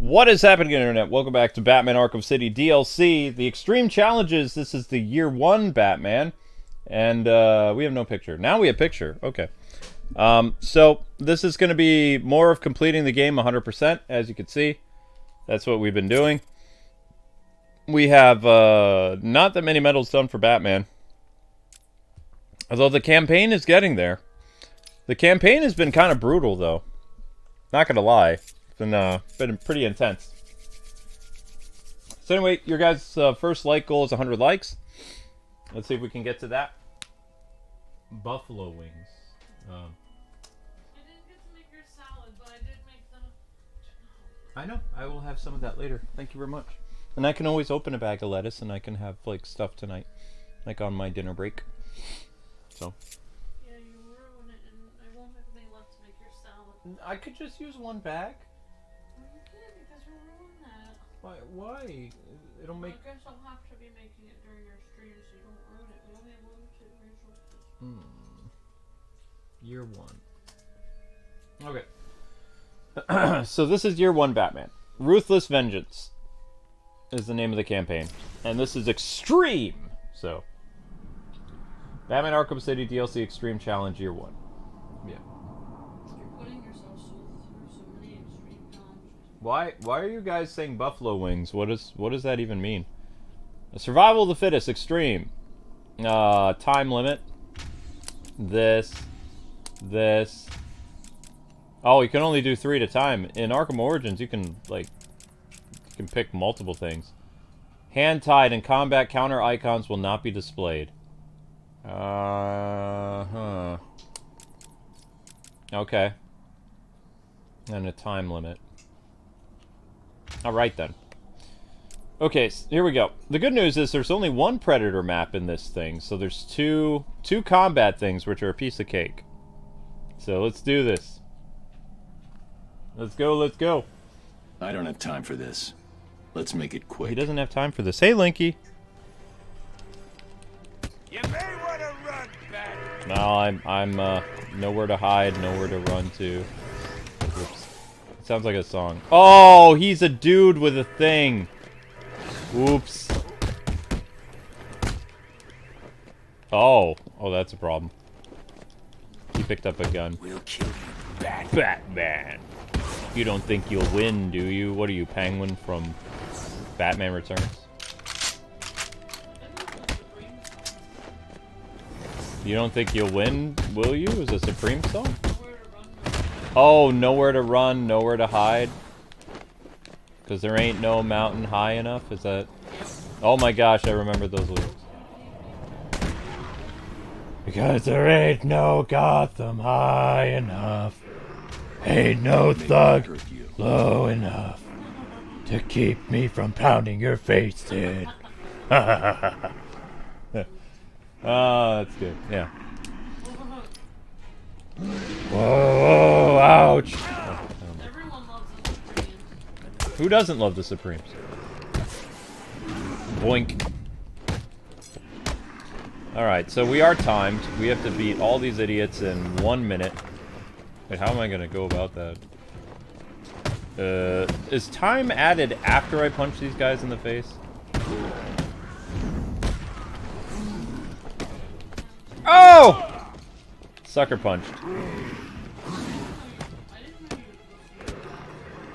What is happening, Internet? Welcome back to Batman Arkham City DLC. The Extreme Challenges. This is the Year 1 Batman. And we have no picture. Now we have picture. Okay. So this is going to be more of completing the game 100%, as you can see. That's what we've been doing. We have not that many medals done for Batman. Although the campaign is getting there. The campaign has been kind of brutal, though. Not going to lie. It's been pretty intense. So anyway, your guys' first like goal is 100 likes. Let's see if we can get to that. Buffalo wings. I didn't get to make your salad, but I did make them. I know. I will have some of that later. Thank you very much. And I can always open a bag of lettuce, and I can have like stuff tonight, like on my dinner break. So. Yeah, you ruined it, and I won't have any left to make your salad. I could just use one bag. You can't because you ruined that. Why? It'll make. I guess I'll have to be making it during your stream so you don't ruin it. We only have limited resources. Year 1. Okay. So this is Year 1 Batman. Ruthless Vengeance is the name of the campaign. And this is Extreme. So, Batman Arkham City DLC Extreme Challenge Year 1. Yeah. You're putting yourself through so many extreme challenges. Why are you guys saying buffalo wings? What does that even mean? Survival of the fittest, extreme. Time limit. This. Oh, you can only do 3 at a time. In Arkham Origins, you can pick multiple things. Hand tied and combat counter icons will not be displayed. Okay. And a time limit. Alright then. Okay, so here we go. The good news is there's only one Predator map in this thing, so there's two combat things which are a piece of cake. So let's do this. Let's go. I don't have time for this. Let's make it quick. He doesn't have time for this. Hey, Linky. You may want to run back. No, I'm nowhere to hide, nowhere to run to. Oops. It sounds like a song. Oh, he's a dude with a thing. Oops. Oh, that's a problem. He picked up a gun. We'll kill you, Batman. You don't think you'll win, do you? What are you, Penguin from Batman Returns? You don't think you'll win, will you? Is a Supreme song? Oh, nowhere to run, nowhere to hide. Because there ain't no mountain high enough? Is that... Oh my gosh, I remember those lyrics. Because there ain't no Gotham high enough. Ain't no thug low enough to keep me from pounding your face in. That's good. Yeah. Whoa, ouch. Everyone loves the Supreme. Who doesn't love the Supremes? Boink. Alright, so we are timed. We have to beat all these idiots in 1 minute. Wait, how am I gonna go about that? Is time added after I punch these guys in the face? Oh! Sucker punched.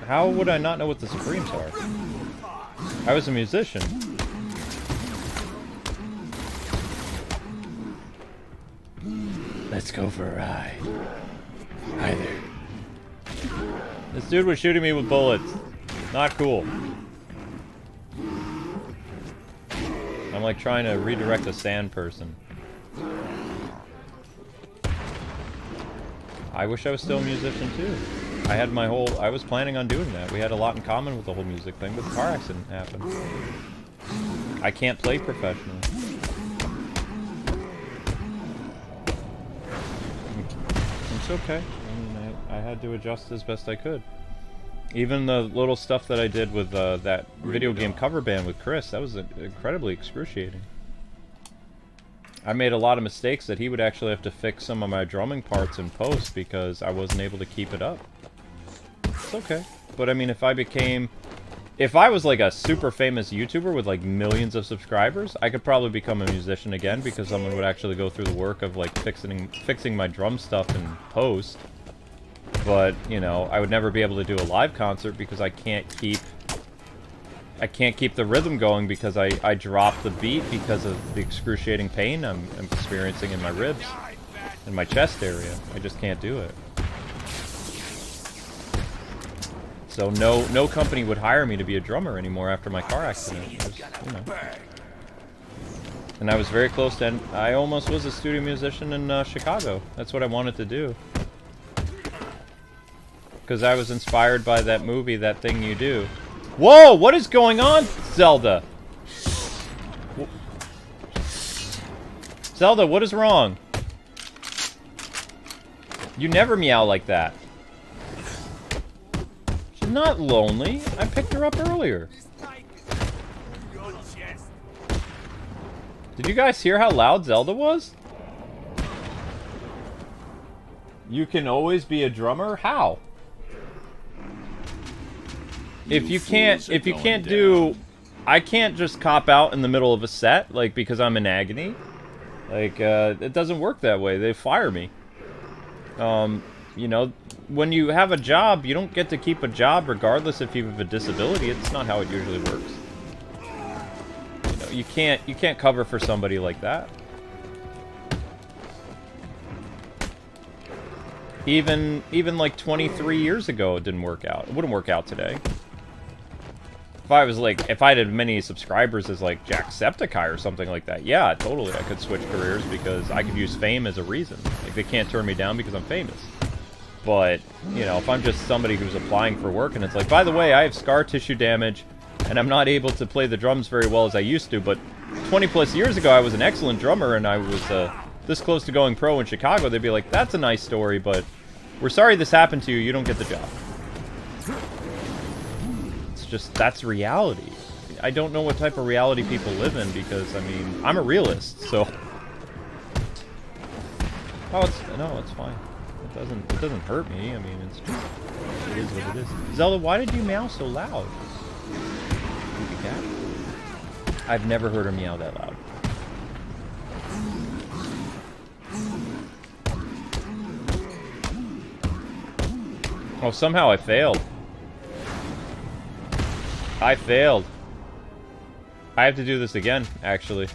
How would I not know what the Supremes are? I was a musician. Let's go for a ride. Hi there. This dude was shooting me with bullets. Not cool. I'm like trying to redirect a sand person. I wish I was still a musician too. I was planning on doing that. We had a lot in common with the whole music thing, but the car accident happened. I can't play professionally. It's okay. I mean, I had to adjust as best I could. Even the little stuff that I did with that video game cover band with Chris, that was incredibly excruciating. I made a lot of mistakes that he would actually have to fix some of my drumming parts in post because I wasn't able to keep it up. It's okay. But I mean, if I was like a super famous YouTuber with like millions of subscribers, I could probably become a musician again because someone would actually go through the work of like fixing my drum stuff in post. But, you know, I would never be able to do a live concert because I can't keep the rhythm going because I drop the beat because of the excruciating pain I'm experiencing in my ribs and my chest area. I just can't do it. So no company would hire me to be a drummer anymore after my car accident. Just, you know. And I was very close to, I almost was a studio musician in Chicago. That's what I wanted to do. Because I was inspired by that movie, That Thing You Do. Whoa, what is going on, Zelda? Zelda, what is wrong? You never meow like that. She's not lonely. I picked her up earlier. Did you guys hear how loud Zelda was? You can always be a drummer? How? If you can't do... I can't just cop out in the middle of a set, like, because I'm in agony. Like, it doesn't work that way. They fire me. You know, when you have a job, you don't get to keep a job regardless if you have a disability. It's not how it usually works. You know, you can't cover for somebody like that. Even like 23 years ago, it didn't work out. It wouldn't work out today. If I had as many subscribers as like Jacksepticeye or something like that, yeah, totally, I could switch careers because I could use fame as a reason. Like, they can't turn me down because I'm famous. But, you know, if I'm just somebody who's applying for work and it's like, by the way, I have scar tissue damage and I'm not able to play the drums very well as I used to, but 20 plus years ago I was an excellent drummer and I was this close to going pro in Chicago, they'd be like, that's a nice story, but we're sorry this happened to you, you don't get the job. Just, that's reality. I don't know what type of reality people live in because, I mean, I'm a realist, so... Oh, it's fine. It doesn't hurt me. I mean, it's just, it is what it is. Zelda, why did you meow so loud? Creepy cat? I've never heard her meow that loud. Oh, somehow I failed. I failed. I have to do this again, actually.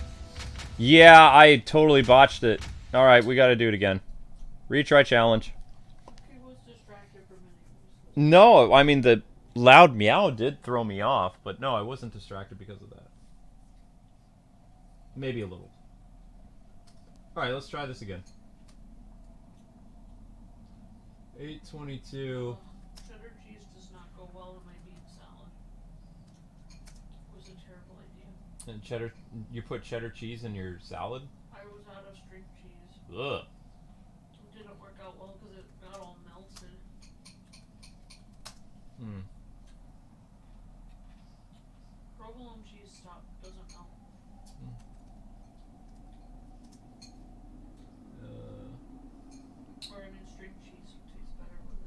Yeah, I totally botched it. Alright, we gotta do it again. Retry challenge. He was distracted for minutes. No, I mean, the loud meow did throw me off, but no, I wasn't distracted because of that. Maybe a little. Alright, let's try this again. 822. Cheddar cheese does not go well in my bean salad. It was a terrible idea. And cheddar, you put cheddar cheese in your salad? I was out of string cheese. Ugh. It didn't work out well because it got all melted. Hmm. Provolone cheese doesn't melt. Or I mean, string cheese tastes better with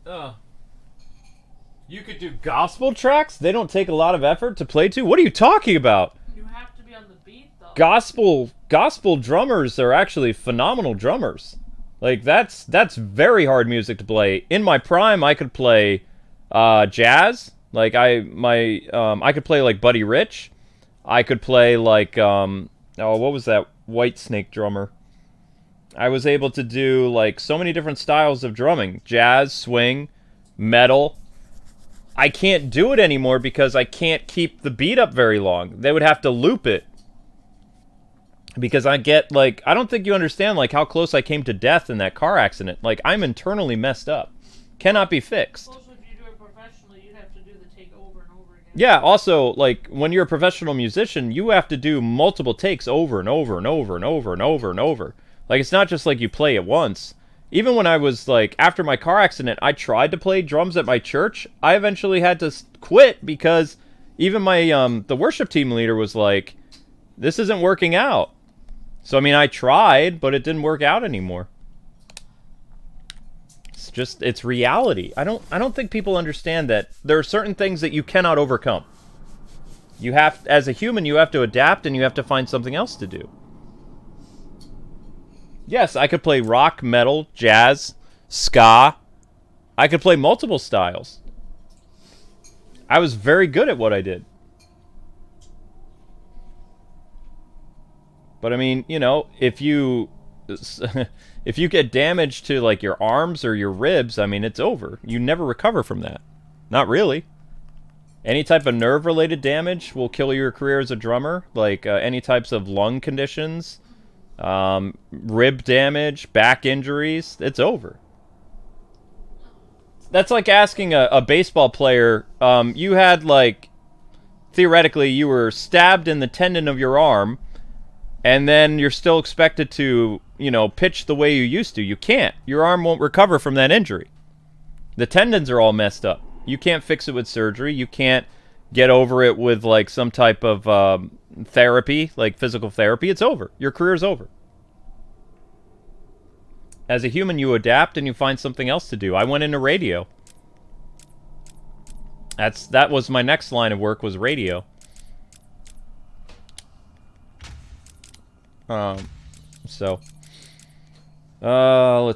it. You could do gospel tracks? They don't take a lot of effort to play to? What are you talking about? You have to be on the beat though. Gospel drummers are actually phenomenal drummers. Like, that's very hard music to play. In my prime, I could play jazz. Like, I could play like Buddy Rich. I could play like what was that White Snake drummer? I was able to do like so many different styles of drumming. Jazz, swing, metal. I can't do it anymore because I can't keep the beat up very long. They would have to loop it. Because I get, like, I don't think you understand, like, how close I came to death in that car accident. Like, I'm internally messed up. Cannot be fixed. Also, if you do it professionally, you'd have to do the take over and over again. Yeah, also, like, when you're a professional musician, you have to do multiple takes over and over and over and over and over and over. Like, it's not just like you play it once. Even when I was, like, after my car accident, I tried to play drums at my church. I eventually had to quit because even my, the worship team leader was like, this isn't working out. So, I mean, I tried, but it didn't work out anymore. just it's reality. I don't think people understand that there are certain things that you cannot overcome. You have, as a human, you have to adapt and you have to find something else to do. Yes, I could play rock, metal, jazz, ska. I could play multiple styles. I was very good at what I did. But I mean, you know, if you get damage to like your arms or your ribs, I mean, it's over. You never recover from that. Not really. Any type of nerve-related damage will kill your career as a drummer, like any types of lung conditions, rib damage, back injuries, it's over. That's like asking a baseball player, you had like, theoretically, you were stabbed in the tendon of your arm, and then you're still expected to, you know, pitch the way you used to. You can't. Your arm won't recover from that injury. The tendons are all messed up. You can't fix it with surgery. You can't get over it with, like, some type of therapy, like physical therapy. It's over. Your career's over. As a human, you adapt and you find something else to do. I went into radio. That was my next line of work, was radio. Let's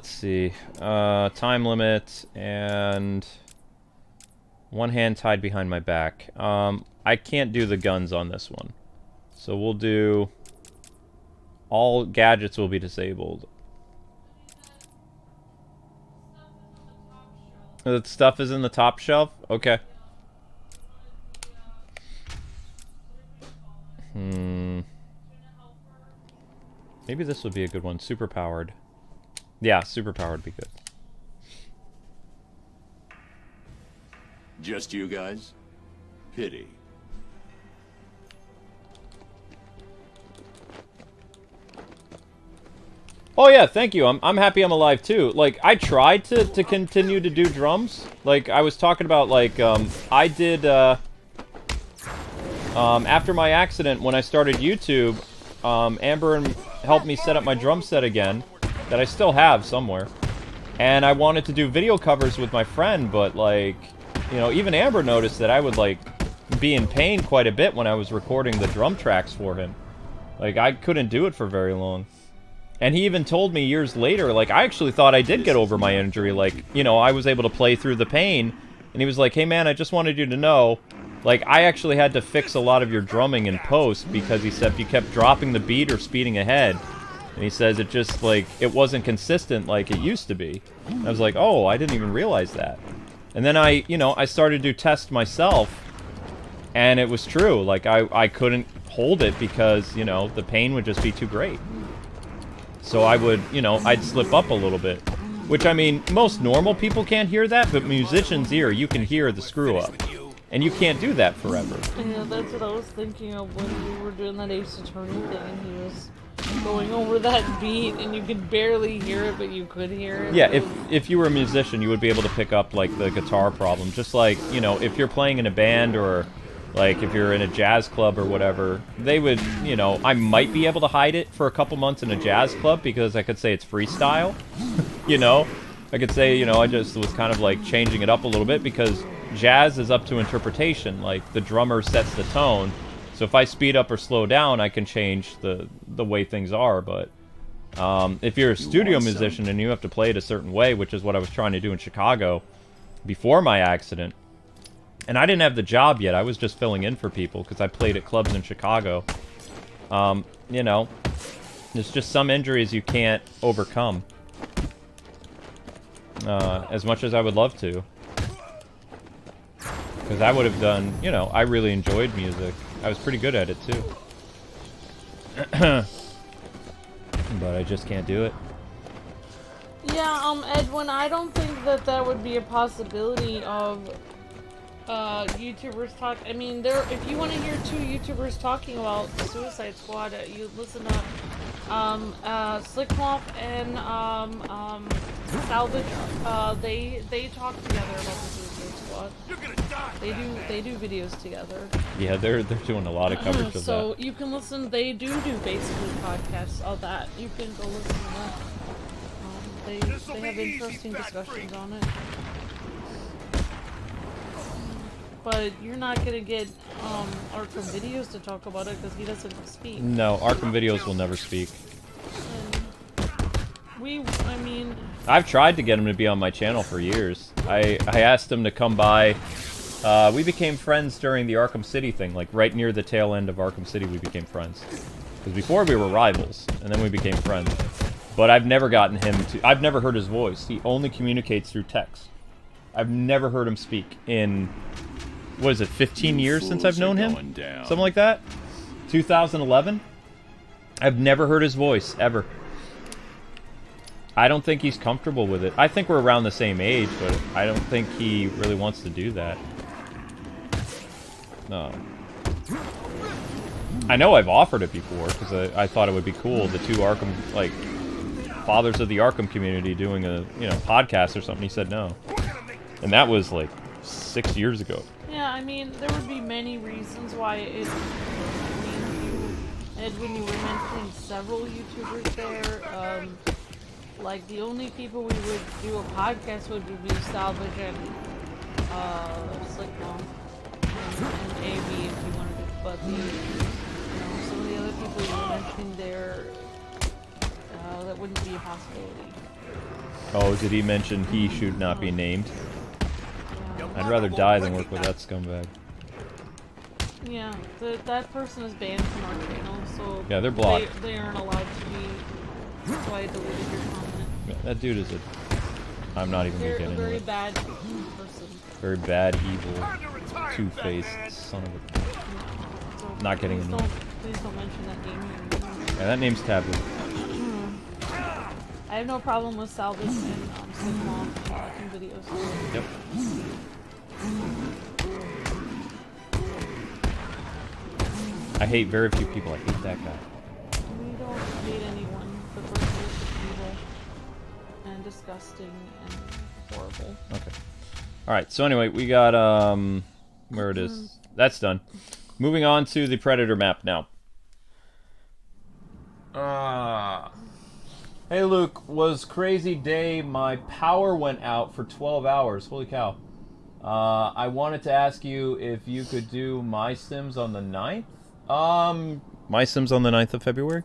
see. Time limit and one hand tied behind my back. I can't do the guns on this one. So we'll do all gadgets will be disabled. That stuff is in the top shelf? Okay. Maybe this would be a good one. Superpowered. Yeah, superpowered would be good. Just you guys? Pity. Oh yeah, thank you. I'm happy I'm alive too. Like, I tried to continue to do drums. Like, I was talking about, like, I did, after my accident, when I started YouTube, Amber helped me set up my drum set again, that I still have somewhere. And I wanted to do video covers with my friend, but, like, you know, even Amber noticed that I would, like, be in pain quite a bit when I was recording the drum tracks for him. Like, I couldn't do it for very long. And he even told me years later, like, I actually thought I did get over my injury. Like, you know, I was able to play through the pain. And he was like, hey, man, I just wanted you to know, like, I actually had to fix a lot of your drumming in post because he said you kept dropping the beat or speeding ahead. And he says it just, like, it wasn't consistent like it used to be. And I was like, oh, I didn't even realize that. And then I, you know, I started to test myself. And it was true. Like, I couldn't hold it because, you know, the pain would just be too great. So I would, you know, I'd slip up a little bit. Which, I mean, most normal people can't hear that, but musicians' ear, you can hear the screw-up. And you can't do that forever. Yeah, that's what I was thinking of when we were doing that Ace Attorney thing, and he was going over that beat, and you could barely hear it, but you could hear it. Yeah, if you were a musician, you would be able to pick up, like, the guitar problem. Just like, you know, if you're playing in a band or... like, if you're in a jazz club or whatever, they would, you know, I might be able to hide it for a couple months in a jazz club because I could say it's freestyle, you know? I could say, you know, I just was kind of, like, changing it up a little bit because jazz is up to interpretation. Like, the drummer sets the tone, so if I speed up or slow down, I can change the way things are, but if you're a studio musician and you have to play it a certain way, which is what I was trying to do in Chicago before my accident, and I didn't have the job yet. I was just filling in for people because I played at clubs in Chicago. You know, there's just some injuries you can't overcome. As much as I would love to. Because I would have done, you know, I really enjoyed music. I was pretty good at it too. But I just can't do it. Yeah, Edwin, I don't think that would be a possibility of... YouTubers talk. I mean, if you want to hear two YouTubers talking about Suicide Squad, you listen to Slickmoth and Salvage. They talk together about the Suicide Squad. You're gonna die. They do videos together. Yeah, they're doing a lot of coverage of that. So you can listen. They do basically podcasts of that. You can go listen to that. They have interesting discussions on it. But you're not gonna get Arkham Videos to talk about it because he doesn't speak. No, Arkham Videos will never speak. I mean... I've tried to get him to be on my channel for years. I asked him to come by. We became friends during the Arkham City thing, like right near the tail end of Arkham City we became friends. Because before we were rivals, and then we became friends. But I've never gotten him to... I've never heard his voice. He only communicates through text. I've never heard him speak in... What is it, 15 years since I've known him? Something like that? 2011? I've never heard his voice, ever. I don't think he's comfortable with it. I think we're around the same age, but I don't think he really wants to do that. No. I know I've offered it before, because I thought it would be cool. The two Arkham, like, fathers of the Arkham community doing a, you know, podcast or something. He said no. And that was, like, 6 years ago. Yeah, I mean, there would be many reasons why it... I mean, Edwin, you were mentioning several YouTubers there. Like, the only people we would do a podcast with would be Salvage and, Slickmo. And AB if you wanted to, but the, you know, some of the other people you were mentioning there, that wouldn't be a possibility. Oh, did he mention he should not be named? Yeah. I'd rather die than work with that scumbag. Yeah, that person is banned from our channel, so... Yeah, they're blocked. They aren't allowed to be... That's why I deleted your comment. Yeah, that dude is a... I'm not even gonna get into very it. bad person. Very bad, evil, two-faced son of a... So Not getting into it. Please don't mention that name here. Yeah, that name's taboo. I have no problem with Salvage and Slickmom watching videos. Yep. I hate very few people. I hate that guy. We don't hate anyone. The person is just evil and disgusting and horrible. Okay. Alright, so anyway, we got, where it is. That's done. Moving on to the Predator map now. Hey Luke, was crazy day. My power went out for 12 hours. Holy cow. I wanted to ask you if you could do My Sims on the 9th? My Sims on the 9th of February?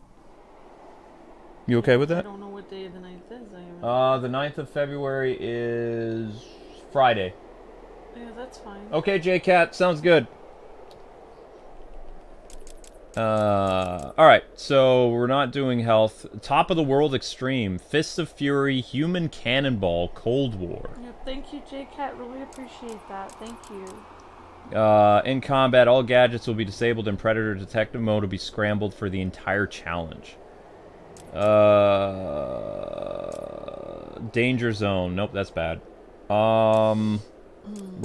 You okay with that? I don't know what day the 9th is. The 9th of February is Friday. Yeah, that's fine. Okay, J-Cat, sounds good. Alright, so we're not doing health. Top of the World Extreme, Fists of Fury, Human Cannonball, Cold War. Yeah, thank you, J-Cat. Really appreciate that. Thank you. In combat, all gadgets will be disabled and Predator Detective Mode will be scrambled for the entire challenge. Danger Zone. Nope, that's bad. We're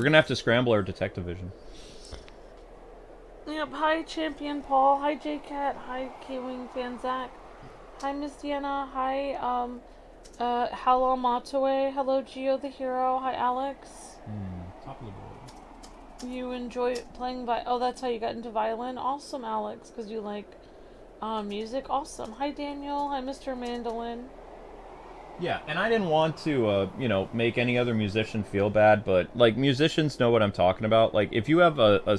gonna have to scramble our Detective Vision. Yep, hi Champion Paul, hi J-Cat, hi K-Wing Fan Zach, hi Miss Deanna, hi hello Matoe, hello Geo the Hero, hi Alex. Top of the world. You enjoy playing oh, that's how you got into violin? Awesome, Alex, because you like music. Awesome. Hi Daniel, hi Mr. Mandolin. Yeah, and I didn't want to, you know, make any other musician feel bad, but, like, musicians know what I'm talking about. Like, if you have a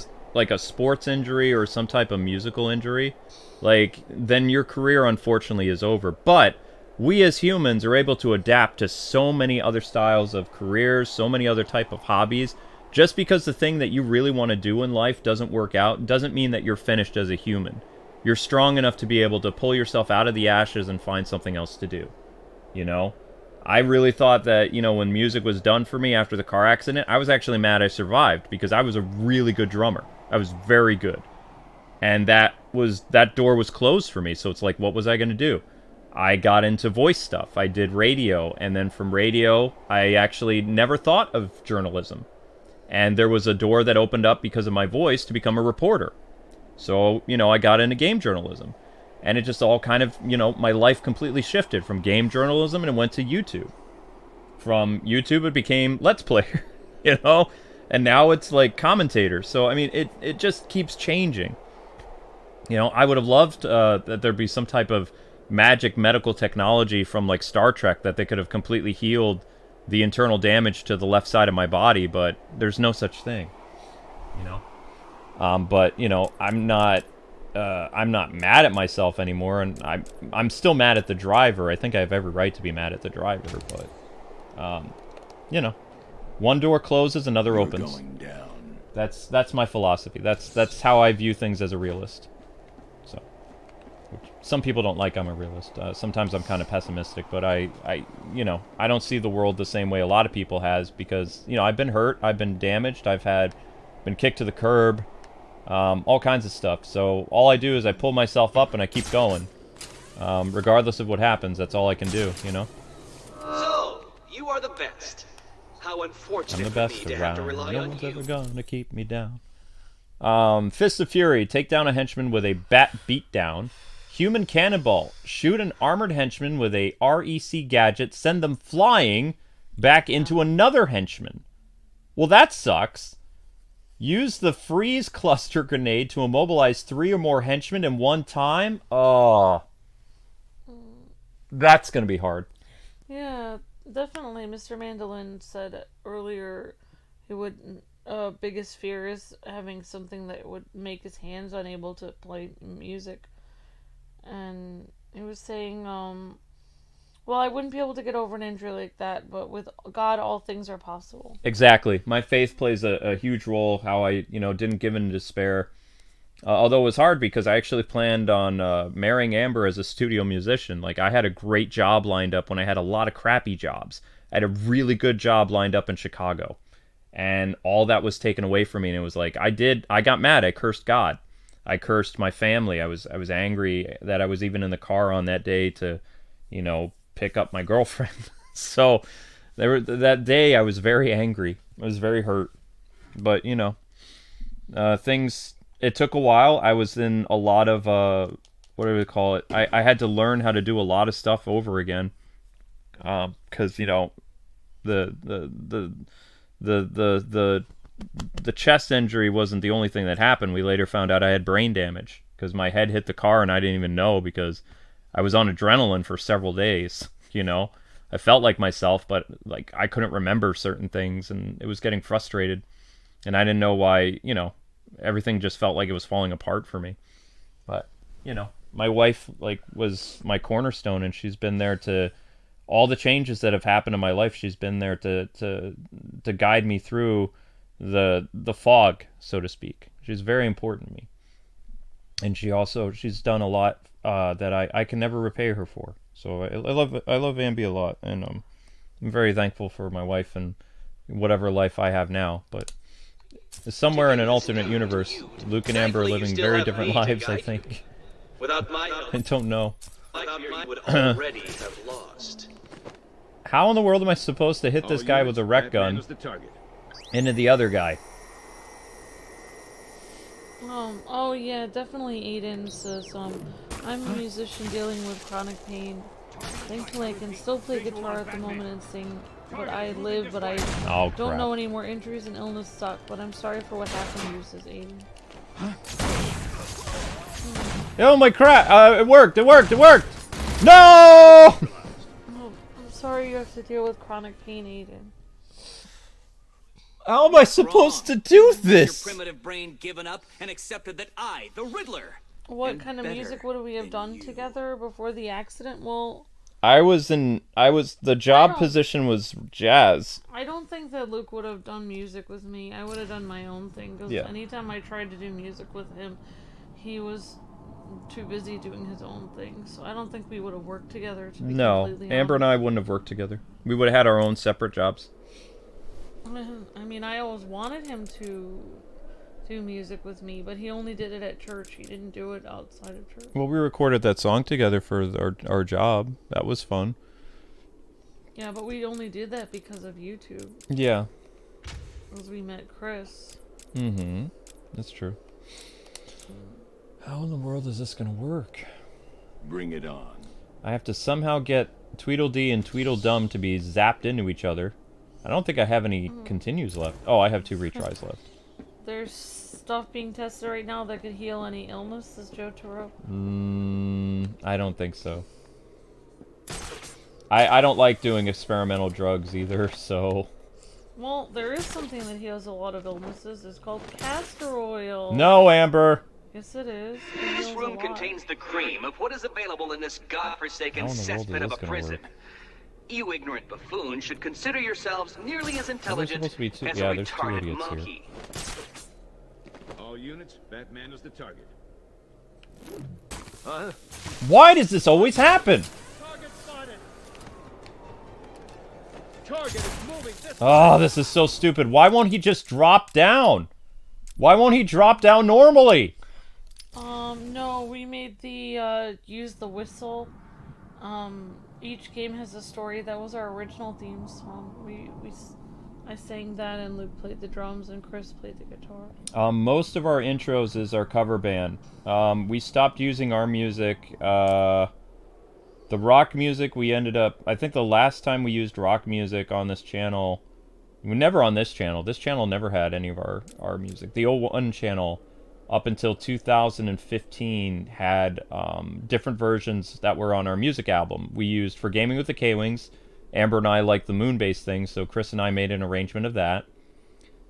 sports injury or some type of musical injury, like, then your career, unfortunately, is over. But we as humans are able to adapt to so many other styles of careers, so many other type of hobbies. Just because the thing that you really want to do in life doesn't work out, doesn't mean that you're finished as a human. You're strong enough to be able to pull yourself out of the ashes and find something else to do. You know, I really thought that, you know, when music was done for me after the car accident, I was actually mad I survived because I was a really good drummer. I was very good. And that door was closed for me. So it's like, what was I going to do? I got into voice stuff. I did radio. And then from radio, I actually never thought of journalism. And there was a door that opened up because of my voice to become a reporter. So, you know, I got into game journalism. And it just all kind of, you know, my life completely shifted from game journalism and it went to YouTube. From YouTube, it became Let's Player, you know? And now it's like commentator. So, I mean, it just keeps changing. You know, I would have loved that there'd be some type of magic medical technology from like Star Trek that they could have completely healed the internal damage to the left side of my body, but there's no such thing, you know. But you know, I'm not mad at myself anymore, and I'm still mad at the driver. I think I have every right to be mad at the driver, but you know, one door closes, another opens. Going down. That's my philosophy. That's how I view things as a realist. So, which some people don't like. I'm a realist. Sometimes I'm kind of pessimistic, but you know, I don't see the world the same way a lot of people has, because you know, I've been hurt, I've been damaged, been kicked to the curb, all kinds of stuff. So all I do is I pull myself up and I keep going, regardless of what happens. That's all I can do, you know. So you are the best. How I'm unfortunate the for best me to have to around. rely No on one's you. ever gonna keep me down. Fist of Fury. Take down a henchman with a bat beatdown. Human Cannonball. Shoot an armored henchman with a REC gadget. Send them flying back into another henchman. Well, that sucks. Use the freeze cluster grenade to immobilize 3 or more henchmen in one time. Oh. That's gonna be hard. Yeah, definitely. Mr. Mandolin said earlier he would biggest fear is having something that would make his hands unable to play music. And he was saying, well, I wouldn't be able to get over an injury like that, but with God, all things are possible. Exactly. My faith plays a huge role, how I, you know, didn't give in to despair. Although it was hard because I actually planned on marrying Amber as a studio musician. Like, I had a great job lined up when I had a lot of crappy jobs. I had a really good job lined up in Chicago. And all that was taken away from me, and it was like, I got mad. I cursed God. I cursed my family. I was angry that I was even in the car on that day to, you know, pick up my girlfriend. So that day I was very angry. I was very hurt. But, you know, it took a while. I was in a lot of, what do we call it? I had to learn how to do a lot of stuff over again. Because, you know, the chest injury wasn't the only thing that happened. We later found out I had brain damage because my head hit the car and I didn't even know, because I was on adrenaline for several days, you know. I felt like myself, but like I couldn't remember certain things, and it was getting frustrated, and I didn't know why, you know, everything just felt like it was falling apart for me. But, you know, my wife like was my cornerstone, and she's been there to all the changes that have happened in my life. She's been there to guide me through the fog, so to speak. She's very important to me, and she's done a lot that I can never repay her for. So I love Ambi a lot, and I'm very thankful for my wife and whatever life I have now. But somewhere in an alternate universe, Luke and Amber are living very different lives, I think. Without my I don't know. you would already have lost. How in the world am I supposed to hit this guy with a rec gun into the other guy? Oh yeah, definitely Aiden says, I'm a musician dealing with chronic pain. Thankfully I can still play guitar at the moment and sing, but I don't know any more injuries, and illness suck, but I'm sorry for what happened to you, says Aiden. Oh my crap! It worked! No! Oh, I'm sorry you have to deal with chronic pain, Aiden. How am I supposed to do this? Your primitive brain given up and accepted that I, the Riddler. What kind of music would we have done together before the accident? Well, the job position was jazz. I don't think that Luke would have done music with me. I would have done my own thing, because anytime I tried to do music with him, he was too busy doing his own thing. So I don't think we would have worked together, to be completely honest. Amber and I wouldn't have worked together. We would have had our own separate jobs. I mean, I always wanted him to do music with me, but he only did it at church. He didn't do it outside of church. Well, we recorded that song together for our job. That was fun. Yeah, but we only did that because of YouTube. Yeah. Because we met Chris. Mm-hmm. That's true. How in the world is this gonna work? Bring it on. I have to somehow get Tweedledee and Tweedledum to be zapped into each other. I don't think I have any continues left. Oh, I have 2 retries left. There's stuff being tested right now that could heal any illness, says Joe Toro. I don't think so. I don't like doing experimental drugs either, so... Well, there is something that heals a lot of illnesses. It's called castor oil. No, Amber! Yes, it is. It This heals a room lot. contains the cream of what is available in this godforsaken How in the world cesspit is of a this gonna prison. work? You ignorant buffoons should consider yourselves nearly as intelligent supposed to be two- as yeah, a there's two retarded idiots here. monkey. All units, Batman is the target. Why does this always happen? Target spotted. Target is moving this Oh, this is so stupid. Why won't he just drop down? Why won't he drop down normally? No, we made the, use the whistle. Each game has a story. That was our original theme song. I sang that, and Luke played the drums, and Chris played the guitar. Most of our intros is our cover band. We stopped using our music. The rock music, we ended up... I think the last time we used rock music on this channel... Never on this channel. This channel never had any of our music. The 01 channel, up until 2015, had different versions that were on our music album. We used For Gaming with the Kwings. Amber and I liked the moon-based thing, so Chris and I made an arrangement of that.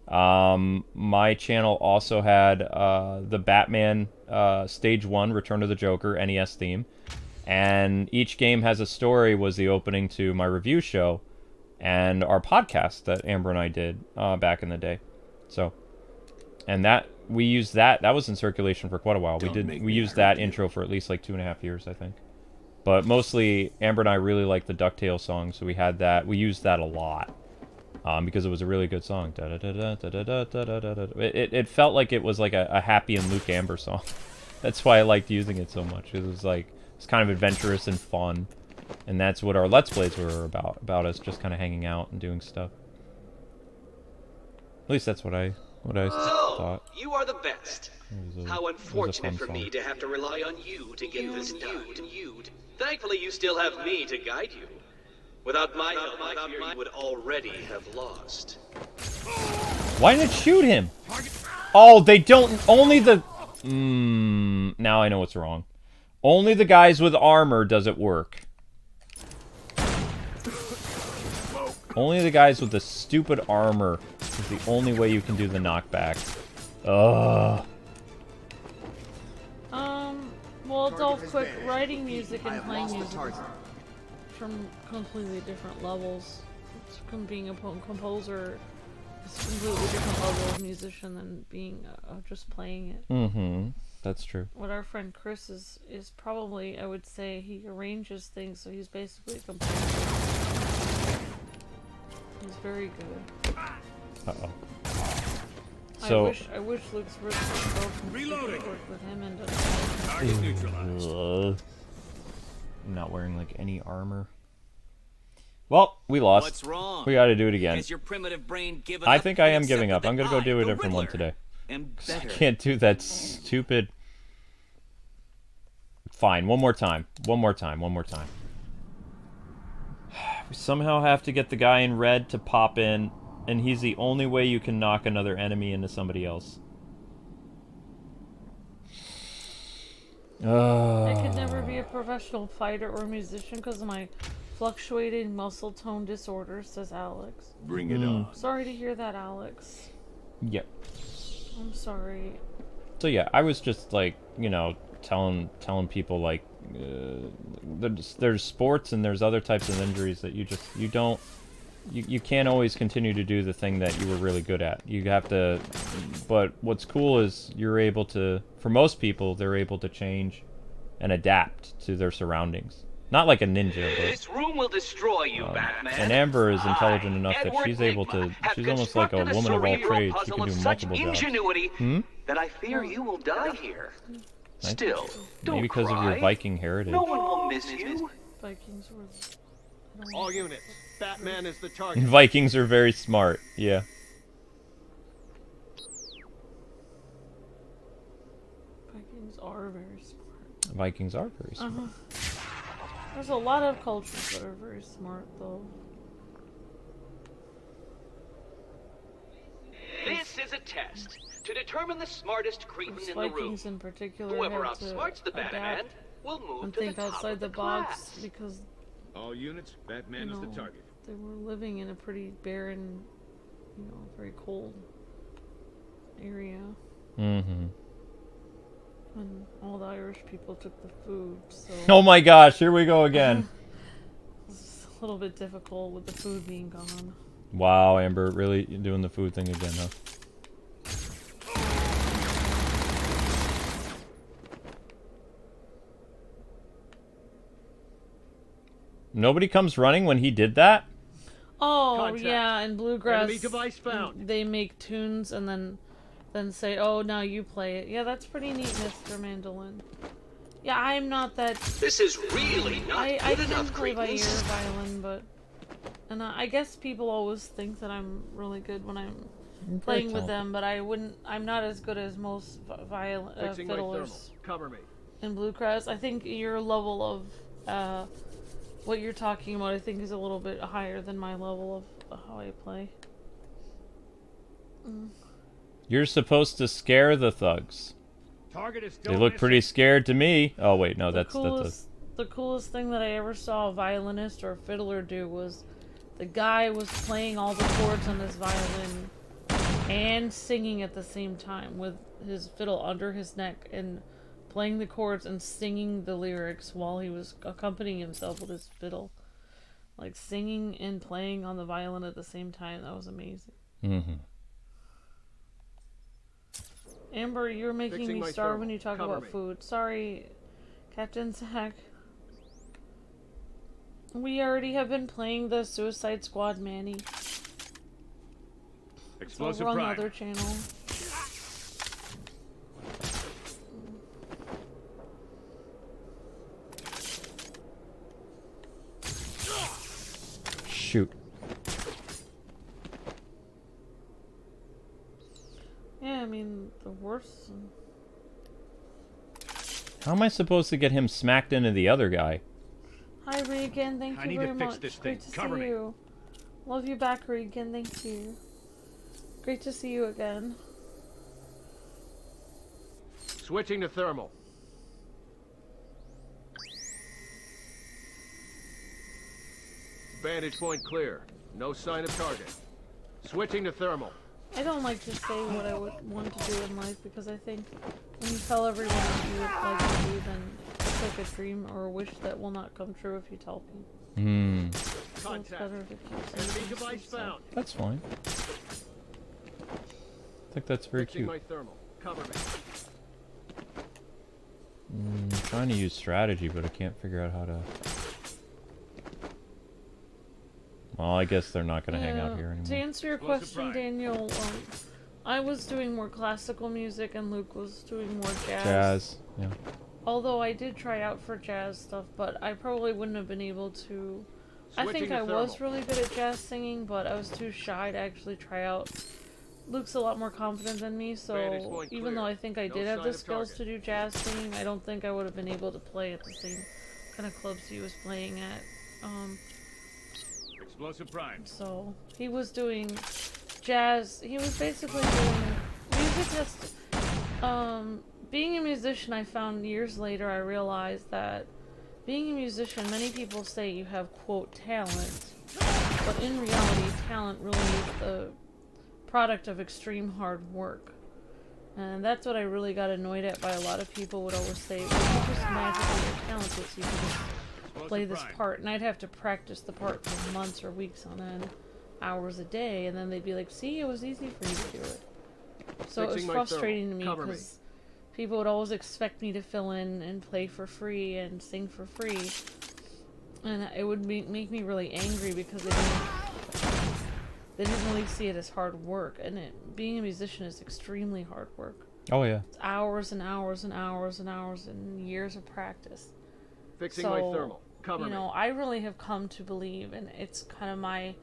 My channel also had the Batman Stage 1, Return of the Joker, NES theme. And Each Game Has a Story was the opening to my review show and our podcast that Amber and I did back in the day. So, and that, we used that was in circulation for quite a while. We used that intro for at least like 2.5 years, I think. But mostly, Amber and I really liked the DuckTales song, so we had that. We used that a lot because it was a really good song. It felt like it was like a Happy and Luke Amber song. That's why I liked using it so much. It was like, it's kind of adventurous and fun, and that's what our Let's Plays were about us just kind of hanging out and doing stuff. At least that's what I thought. You are the best. How unfortunate for me song. to have to rely on you to get this done. Thankfully, you still have me to guide you. Without my help, I fear you would already have lost. Why didn't it shoot him? Oh, they don't... Only the... now I know what's wrong. Only the guys with armor does it work. Only the guys with the stupid armor is the only way you can do the knockback. Ugh. Well, Dolph, quick, writing music and playing music from completely different levels. It's from being a composer, it's a completely different level of musician than being just playing it. Mm-hmm. That's true. What our friend Chris is probably, I would say, he arranges things, so he's basically a composer. He's very good. Uh-oh. So, I wish Luke's really Reloading. work with him and Target neutralized. I'm not wearing like any armor. Well, we lost. What's wrong? We gotta do it again. Has your primitive brain given I up think I am and giving up. accepted I'm gonna go that do a I, the different one Riddler, today. am I better. can't do that stupid... Fine, one more time. One more time. We somehow have to get the guy in red to pop in, and he's the only way you can knock another enemy into somebody else. I could never be a professional fighter or musician because of my fluctuating muscle tone disorder, says Alex. Bring it on. Sorry to hear that, Alex. Yep. I'm sorry. So yeah, I was just like, you know, telling people like, there's sports and there's other types of injuries that you can't always continue to do the thing that you were really good at. You have to, but what's cool is you're able to, for most people, they're able to change and adapt to their surroundings. Not like a ninja, but... This room will destroy you, Batman. And Amber is intelligent I, enough that Edward she's able to, Nygma, have she's almost like a constructed woman of all cerebral trades. She puzzle can of do such multiple jobs. ingenuity that I fear you will die here. Still, don't Maybe because of your cry. Viking heritage. No one will miss you. Vikings were... All units, Batman is the target. Vikings are very smart, yeah. Vikings are very smart. Vikings are very smart. There's a lot of cultures that are very smart, though. This is a test to determine the smartest cretin in the room. Vikings in particular Whoever had to outsmarts the Batman adapt will move and to the think top outside of the the box class. because All units, Batman is the target. They were living in a pretty barren, very cold area. Mm-hmm. And all the Irish people took the food, so... Oh my gosh, here we go again. It's a little bit difficult with the food being gone. Wow, Amber, really doing the food thing again, huh? Nobody comes running when he did that? Oh, Contact. yeah, in Bluegrass, Enemy device found. they make tunes and then say, oh, now you play it. Yeah, that's pretty neat, Mr. Mandolin. Yeah, I'm not that... This is really not I good can enough, play by ear Kwings. violin, but... And I guess people always think that I'm really good when I'm playing with them, but I'm not as good as most Fixing my thermal. fiddlers Cover me. in Bluegrass. I think your level of, what you're talking about, I think is a little bit higher than my level of how I play. You're supposed to scare the thugs. Target is still They look pretty scared to me. Oh wait, no, that's The coolest thing that I ever saw a violinist or a fiddler do was the guy was playing all the chords on his violin and singing at the same time with his fiddle under his neck and playing the chords and singing the lyrics while he was accompanying himself with his fiddle. Like singing and playing on the violin at the same time. That was amazing. Mm-hmm. Amber, you're making Fixing me my starve thermal. when you talk Cover about me. food. Sorry, Captain Zach. We already have been playing the Suicide Squad Manny. It's Explosive over on the prime. other channel. Shoot. Yeah, I mean, the worst... How am I supposed to get him smacked into the other guy? Hi, Regan. Thank I you need very to fix much. this Great thing. to Cover see me. you. Love you back, Regan. Thank you. Great to see you again. Switching to thermal. Vantage point clear. No sign of target. Switching to thermal. I don't like to say what I would want to do in life because I think when you tell everyone what you would like to do, then it's like a dream or a wish that will not come true if you tell people. Hmm. So it's Contact. better if you keep saying Enemy things to device yourself. found. That's fine. I think that's very Fixing cute. my thermal. Cover me. I'm trying to use strategy, but I can't figure out how to... Well, I guess they're not going to hang out here To anymore. answer your Explosive question, prime. Daniel, I was doing more classical music and Luke was doing more Jazz, yeah. Although I did try out for jazz stuff, but I probably wouldn't have been able to... I think Switching to I was thermal. really good at jazz singing, but I was too shy to actually try out. Luke's a lot more confident than me, Vantage so point even clear. though I think I No did have sign the of skills target. to do jazz singing, I don't think I would have been able to play at the same kind of clubs he was playing at. Explosive prime. So he was doing jazz. He was basically doing music that's being a musician. I found years later I realized that being a musician, many people say you have quote talent, but in reality talent really is the product of extreme hard work. And that's what I really got annoyed at by a lot of people would always say, well, you just magically are talented so you can just play this part, and I'd have to practice the part for months or weeks on end, hours a day, and then they'd be like, see, it was easy for you to do it. So it was Fixing my frustrating to thermal. me Cover me. because people would always expect me to fill in and play for free and sing for free, and it would make me really angry because they didn't really see it as hard work, and being a musician is extremely hard work. Oh, yeah. It's hours and hours and hours and hours and years of practice. Fixing So, my thermal. Cover you me. know, I really have come to believe, and it's kind of my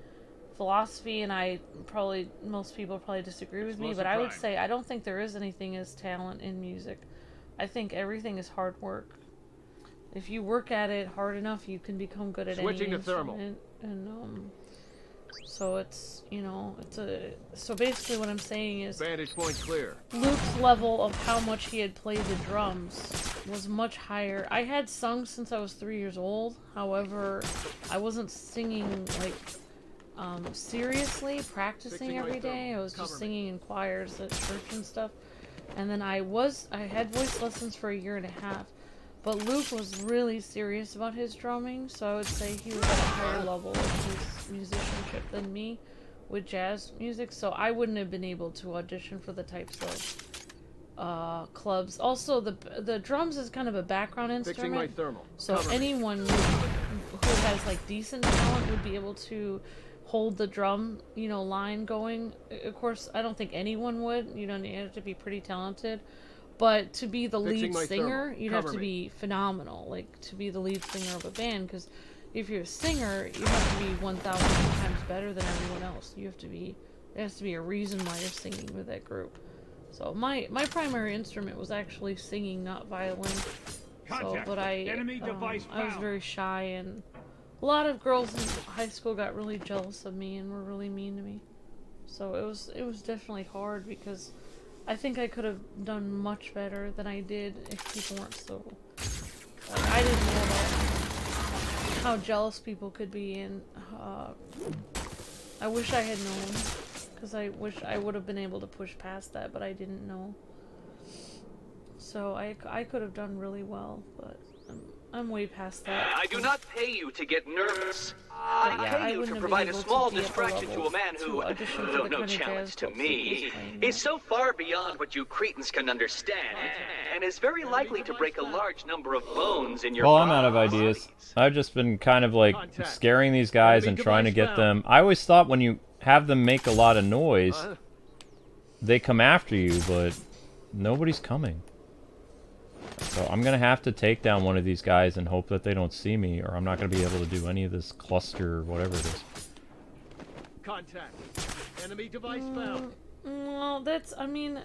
philosophy, and most people probably disagree with me, but I would Prime. say I don't think there is anything as talent in music. I think everything is hard work. If you work at it hard enough, you can become good at Switching any to thermal. instrument. And so it's, so basically what I'm saying is Vantage point clear. Luke's level of how much he had played the drums was much higher. I had sung since I was 3 years old. However, I wasn't singing like seriously, practicing every day. I was just singing in choirs at church and stuff. And then I had voice lessons for 1.5 years. But Luke was really serious about his drumming, so I would say he was at a higher level of his musicianship than me with jazz music, so I wouldn't have been able to audition for the types of clubs. Also, the drums is kind of a background instrument, so anyone who has like decent talent would be able to hold the drum, you know, line going. Of course, I don't think anyone would. You know, you have to be pretty talented. But to be the lead singer, you'd have to be phenomenal. Like, to be the lead singer of a band, because if you're a singer, you have to be 1,000 times better than everyone else. You have to be, there has to be a reason why you're singing with that group. So my primary instrument was actually singing, not violin. So, but I was very shy, and a lot of girls in high school got really jealous of me and were really mean to me. So it was definitely hard, because I think I could have done much better than I did if people weren't so... I didn't know how jealous people could be, and I wish I had known, because I wish I would have been able to push past that, but I didn't know. So I could have done really well, but I'm way past that. I do not pay you to get nervous. I pay you to provide a small distraction to a man who, though no challenge to me, is so far beyond what you cretins can understand, and is very likely to break a large number of bones in your Well, I'm out of ideas. I've just been kind of like scaring these guys and trying to get them... I always thought when you have them make a lot of noise, they come after you, but nobody's coming. So I'm going to have to take down one of these guys and hope that they don't see me, or I'm not going to be able to do any of this cluster or whatever it is. Contact. Enemy device found. Well, that's, I mean...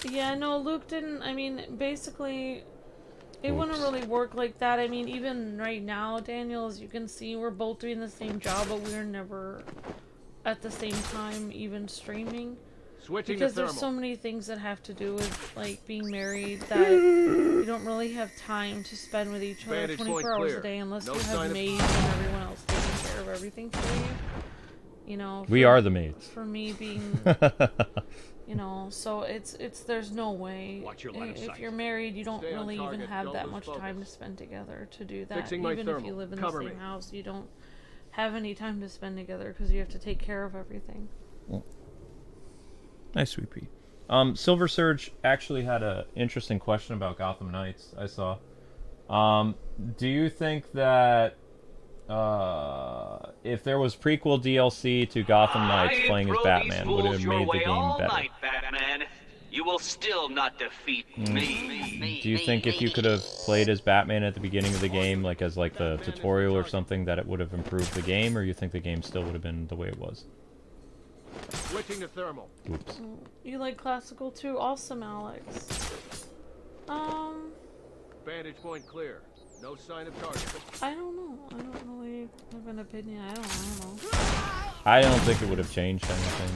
yeah, no, Luke didn't, I mean, basically, it wouldn't really work like that. I mean, even right now, Daniel, as you can see, we're both doing the same job, but we're never at the same time even streaming. Because there's so many things that have to do with, like, being married that you don't really have time to spend with each other 24 hours a day unless you have maids and everyone else taking care of everything for you. You know, we are the maids. For me being, you know, so there's no way. If you're married, you don't really even have that much time to spend together to do that. Even if you live in the same house, you don't have any time to spend together because you have to take care of everything. Nice, Sweet Pea. Silver Surge actually had an interesting question about Gotham Knights, I saw. Do you think that if there was prequel DLC to Gotham Knights playing as Batman, would it have made the game better? Batman. You will still not defeat me. Do you think if you could have played as Batman at the beginning of the game, like as like the tutorial or something, that it would have improved the game, or you think the game still would have been the way it was? Switching to thermal. Oops. You like classical too? Awesome, Alex. Vantage point clear. No sign of target. I don't know. I don't really have an opinion. I don't know. I don't think it would have changed anything.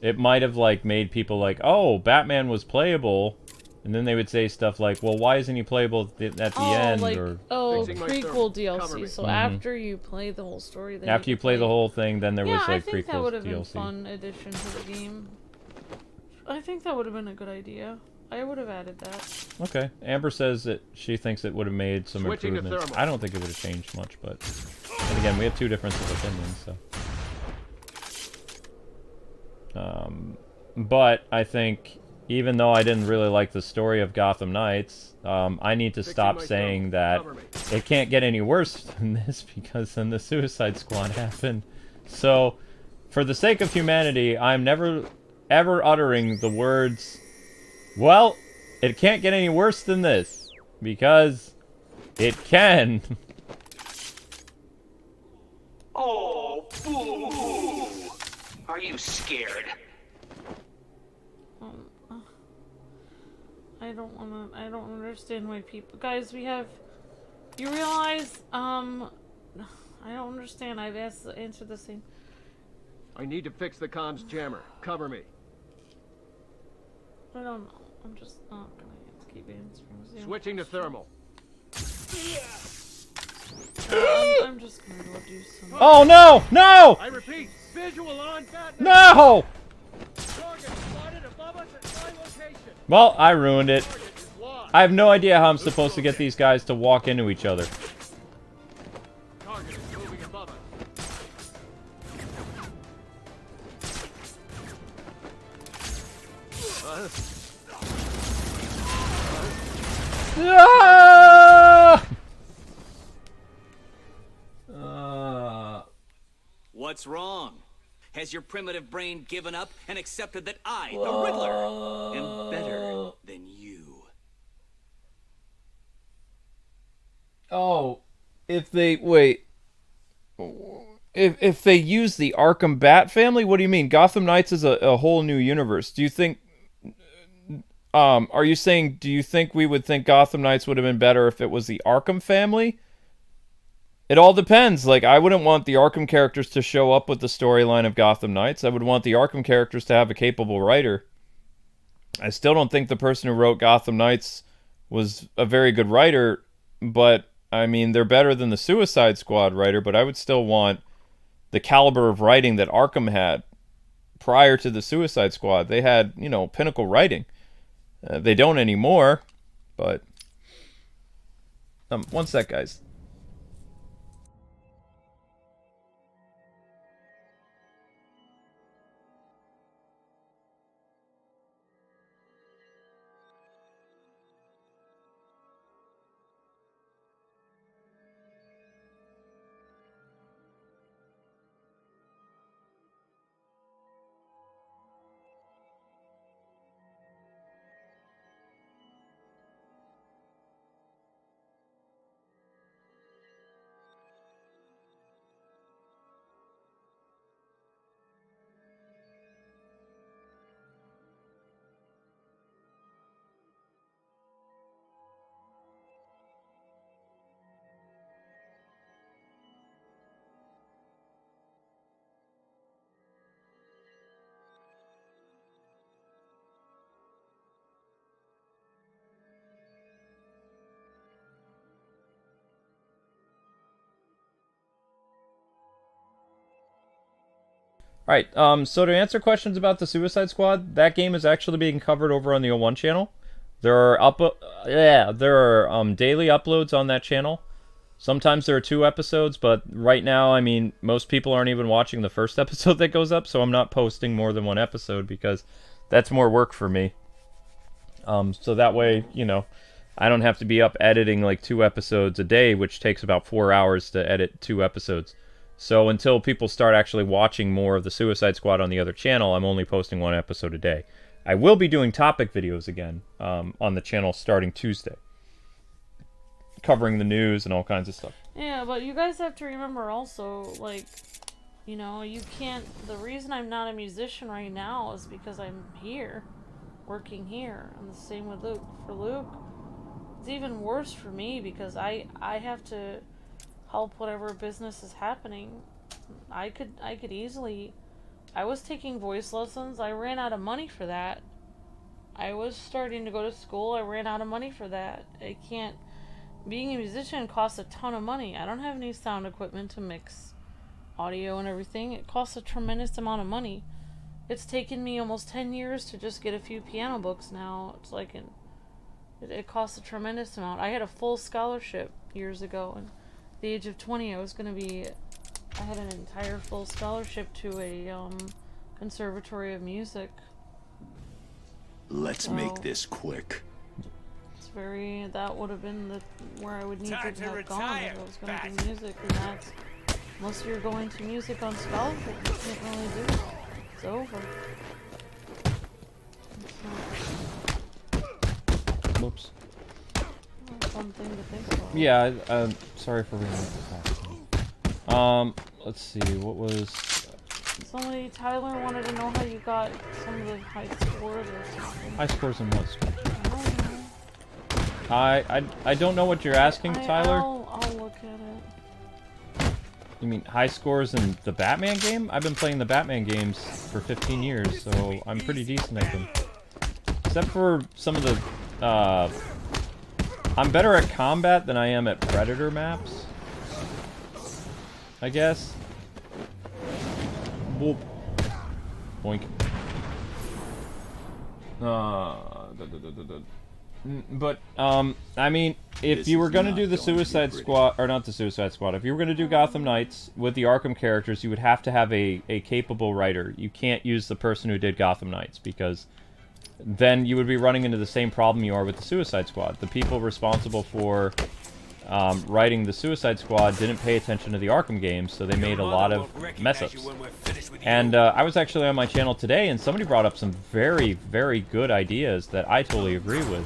It might have like made people like, oh, Batman was playable, and then they would say stuff like, well, why isn't he playable at the end? Like, or prequel DLC. So after you play the whole story, then after you play the whole thing, then there was like prequel DLC. I think that would have been a fun addition to the game. I think that would have been a good idea. I would have added that. Okay. Amber says that she thinks it would have made some improvements. I don't think it would have changed much, but and again, we have two differences of opinions, so. But I think, even though I didn't really like the story of Gotham Knights, I need to stop saying that it can't get any worse than this, because then the Suicide Squad happened. So, for the sake of humanity, I'm never, ever uttering the words, well, it can't get any worse than this, because it can. Oh, boo! Are you scared? I don't understand why people... Guys, we have... You realize, I don't understand. I've answered the same... I need to fix the comms jammer. Cover me. I don't know. I'm just not gonna Switching to thermal. I'm just gonna go do some. Oh no! No! I repeat, visual on Batman. No! Target spotted above us at my location. Well, I ruined it. Target is lost. I have no idea how I'm supposed to get these guys to walk into each other. Target is moving above us. Ah! What's wrong? Has your primitive brain given up and accepted that I, the Riddler, am better than you? Oh, if they wait, if they use the Arkham Bat family, what do you mean? Gotham Knights is a whole new universe. Do you think? Are you saying? Do you think we would think Gotham Knights would have been better if it was the Arkham family? It all depends. Like, I wouldn't want the Arkham characters to show up with the storyline of Gotham Knights. I would want the Arkham characters to have a capable writer. I still don't think the person who wrote Gotham Knights was a very good writer, but, I mean, they're better than the Suicide Squad writer, but I would still want the caliber of writing that Arkham had prior to the Suicide Squad. They had, you know, pinnacle writing. They don't anymore, but... one sec, guys. Alright, so to answer questions about the Suicide Squad, that game is actually being covered over on the O1 channel. There are daily uploads on that channel. Sometimes there are 2 episodes, but right now, I mean, most people aren't even watching the first episode that goes up, so I'm not posting more than 1 episode because that's more work for me. So that way, you know, I don't have to be up editing like 2 episodes a day, which takes about 4 hours to edit 2 episodes. So until people start actually watching more of the Suicide Squad on the other channel, I'm only posting 1 episode a day. I will be doing topic videos again on the channel starting Tuesday, covering the news and all kinds of stuff. Yeah, but you guys have to remember also, like, you know, you can't... The reason I'm not a musician right now is because I'm here, working here. And the same with Luke. For Luke, it's even worse for me because I have to help whatever business is happening. I could easily... I was taking voice lessons. I ran out of money for that. I was starting to go to school. I ran out of money for that. I can't... Being a musician costs a ton of money. I don't have any sound equipment to mix audio and everything. It costs a tremendous amount of money. It's taken me almost 10 years to just get a few piano books now. It's like... It costs a tremendous amount. I had a full scholarship years ago, and at the age of 20 I had an entire full scholarship to a conservatory of music. Let's make this quick. It's very... That would have been where I would need to have gone if I was going to do music, and that's... Unless you're going to music on scholarship, you can't really do it. It's over. Whoops. That's a fun thing to think about. Yeah, sorry for reading that. Let's see, what was... Somebody, Tyler, wanted to know how you got some of the high scores or something. High scores in what school? I don't know. I don't know what you're asking, Tyler. I'll look at it. You mean high scores in the Batman game? I've been playing the Batman games for 15 years, so I'm pretty decent at them. Except for some of the I'm better at combat than I am at Predator maps, I guess. Boop. Boink. But, I mean, if you were gonna do the Suicide Squad, or not the Suicide Squad, if you were gonna do Gotham Knights with the Arkham characters, you would have to have a capable writer. You can't use the person who did Gotham Knights, because then you would be running into the same problem you are with the Suicide Squad. The people responsible for writing the Suicide Squad didn't pay attention to the Arkham games, so they made a lot of mess-ups. And I was actually on my channel today, and somebody brought up some very, very good ideas that I totally agree with.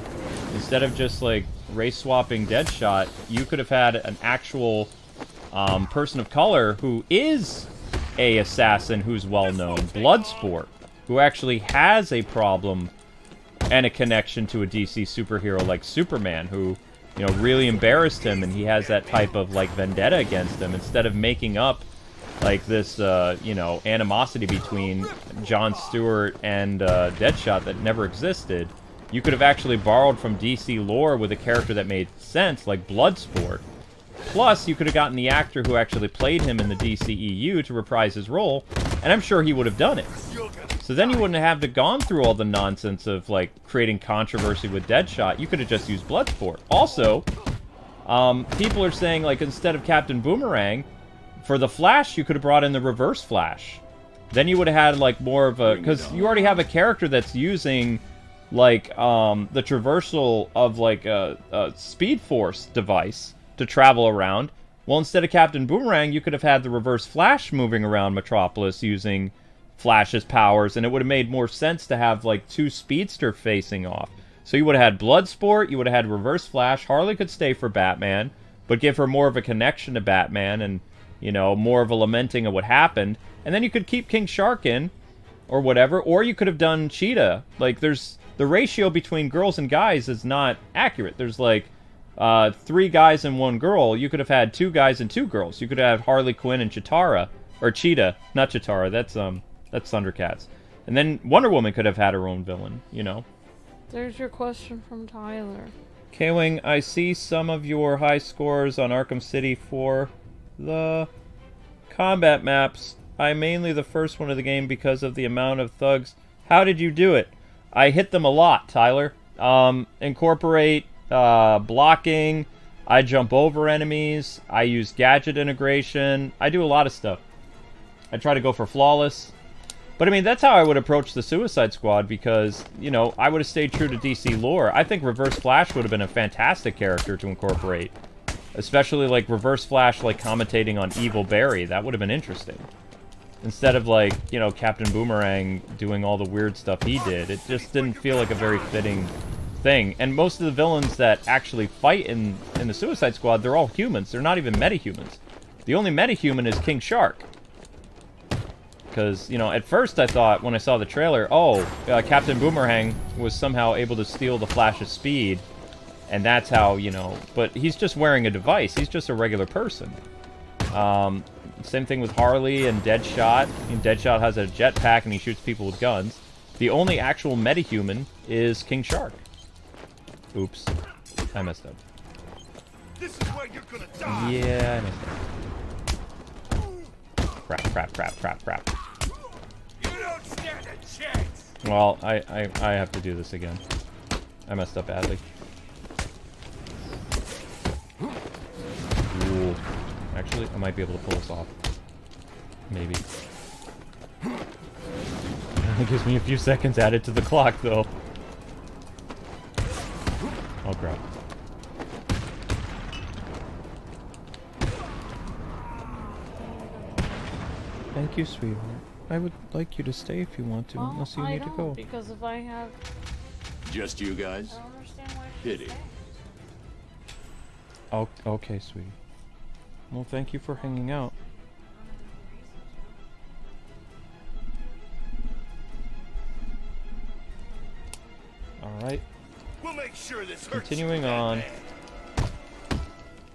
Instead of just, like, race-swapping Deadshot, you could have had an actual person of color who is a assassin who's well-known, Bloodsport, who actually has a problem and a connection to a DC superhero like Superman, who, you know, really embarrassed him, and he has that type of, like, vendetta against him. Instead of making up, like, this, you know, animosity between Jon Stewart and Deadshot that never existed, you could have actually borrowed from DC lore with a character that made sense, like Bloodsport. Plus, you could have gotten the actor who actually played him in the DCEU to reprise his role, and I'm sure he would have done it. So then you wouldn't have to gone through all the nonsense of, like, creating controversy with Deadshot. You could have just used Bloodsport. Also, people are saying, like, instead of Captain Boomerang, for the Flash, you could have brought in the Reverse Flash. Then you would have had, like, more of a... Because you already have a character that's using, like, the traversal of, like, a Speed Force device to travel around. Well, instead of Captain Boomerang, you could have had the Reverse Flash moving around Metropolis using Flash's powers, and it would have made more sense to have, like, two speedsters facing off. So you would have had Bloodsport, you would have had Reverse Flash. Harley could stay for Batman, but give her more of a connection to Batman and, you know, more of a lamenting of what happened. And then you could keep King Shark in, or whatever, or you could have done Cheetah. Like, there's... The ratio between girls and guys is not accurate. There's, like, 3 guys and 1 girl. You could have had 2 guys and 2 girls. You could have had Harley Quinn and Chitara. Or Cheetah. Not Chitara. That's Thundercats. And then Wonder Woman could have had her own villain, you know. There's your question from Tyler. K-Wing, I see some of your high scores on Arkham City for the combat maps. I'm mainly the first one of the game because of the amount of thugs. How did you do it? I hit them a lot, Tyler. Incorporate blocking. I jump over enemies. I use gadget integration. I do a lot of stuff. I try to go for flawless. But, I mean, that's how I would approach the Suicide Squad because, you know, I would have stayed true to DC lore. I think Reverse Flash would have been a fantastic character to incorporate. Especially, like, Reverse Flash, like, commentating on Evil Barry. That would have been interesting. Instead of, like, you know, Captain Boomerang doing all the weird stuff he did. It just didn't feel like a very fitting thing. And most of the villains that actually fight in the Suicide Squad, they're all humans. They're not even metahumans. The only metahuman is King Shark. Because, you know, at first I thought, when I saw the trailer, oh, Captain Boomerang was somehow able to steal the Flash's speed, and that's how, you know, but he's just wearing a device. He's just a regular person. Same thing with Harley and Deadshot. I mean, Deadshot has a jetpack and he shoots people with guns. The only actual metahuman is King Shark. Oops. I messed up. This is where you're gonna die. Yeah, I messed up. Crap. You don't stand a chance. Well, I have to do this again. I messed up badly. Ooh. Actually, I might be able to pull this off. Maybe. It gives me a few seconds added to the clock, though. Oh, crap. Thank you, sweetheart. I would like you to stay if you want to, Well, unless you I need to don't, go. because if I have... Just you guys? I don't understand why Pity. Oh, okay, sweetie. Well, thank you for hanging out. Alright. We'll make sure this hurts. Continuing on.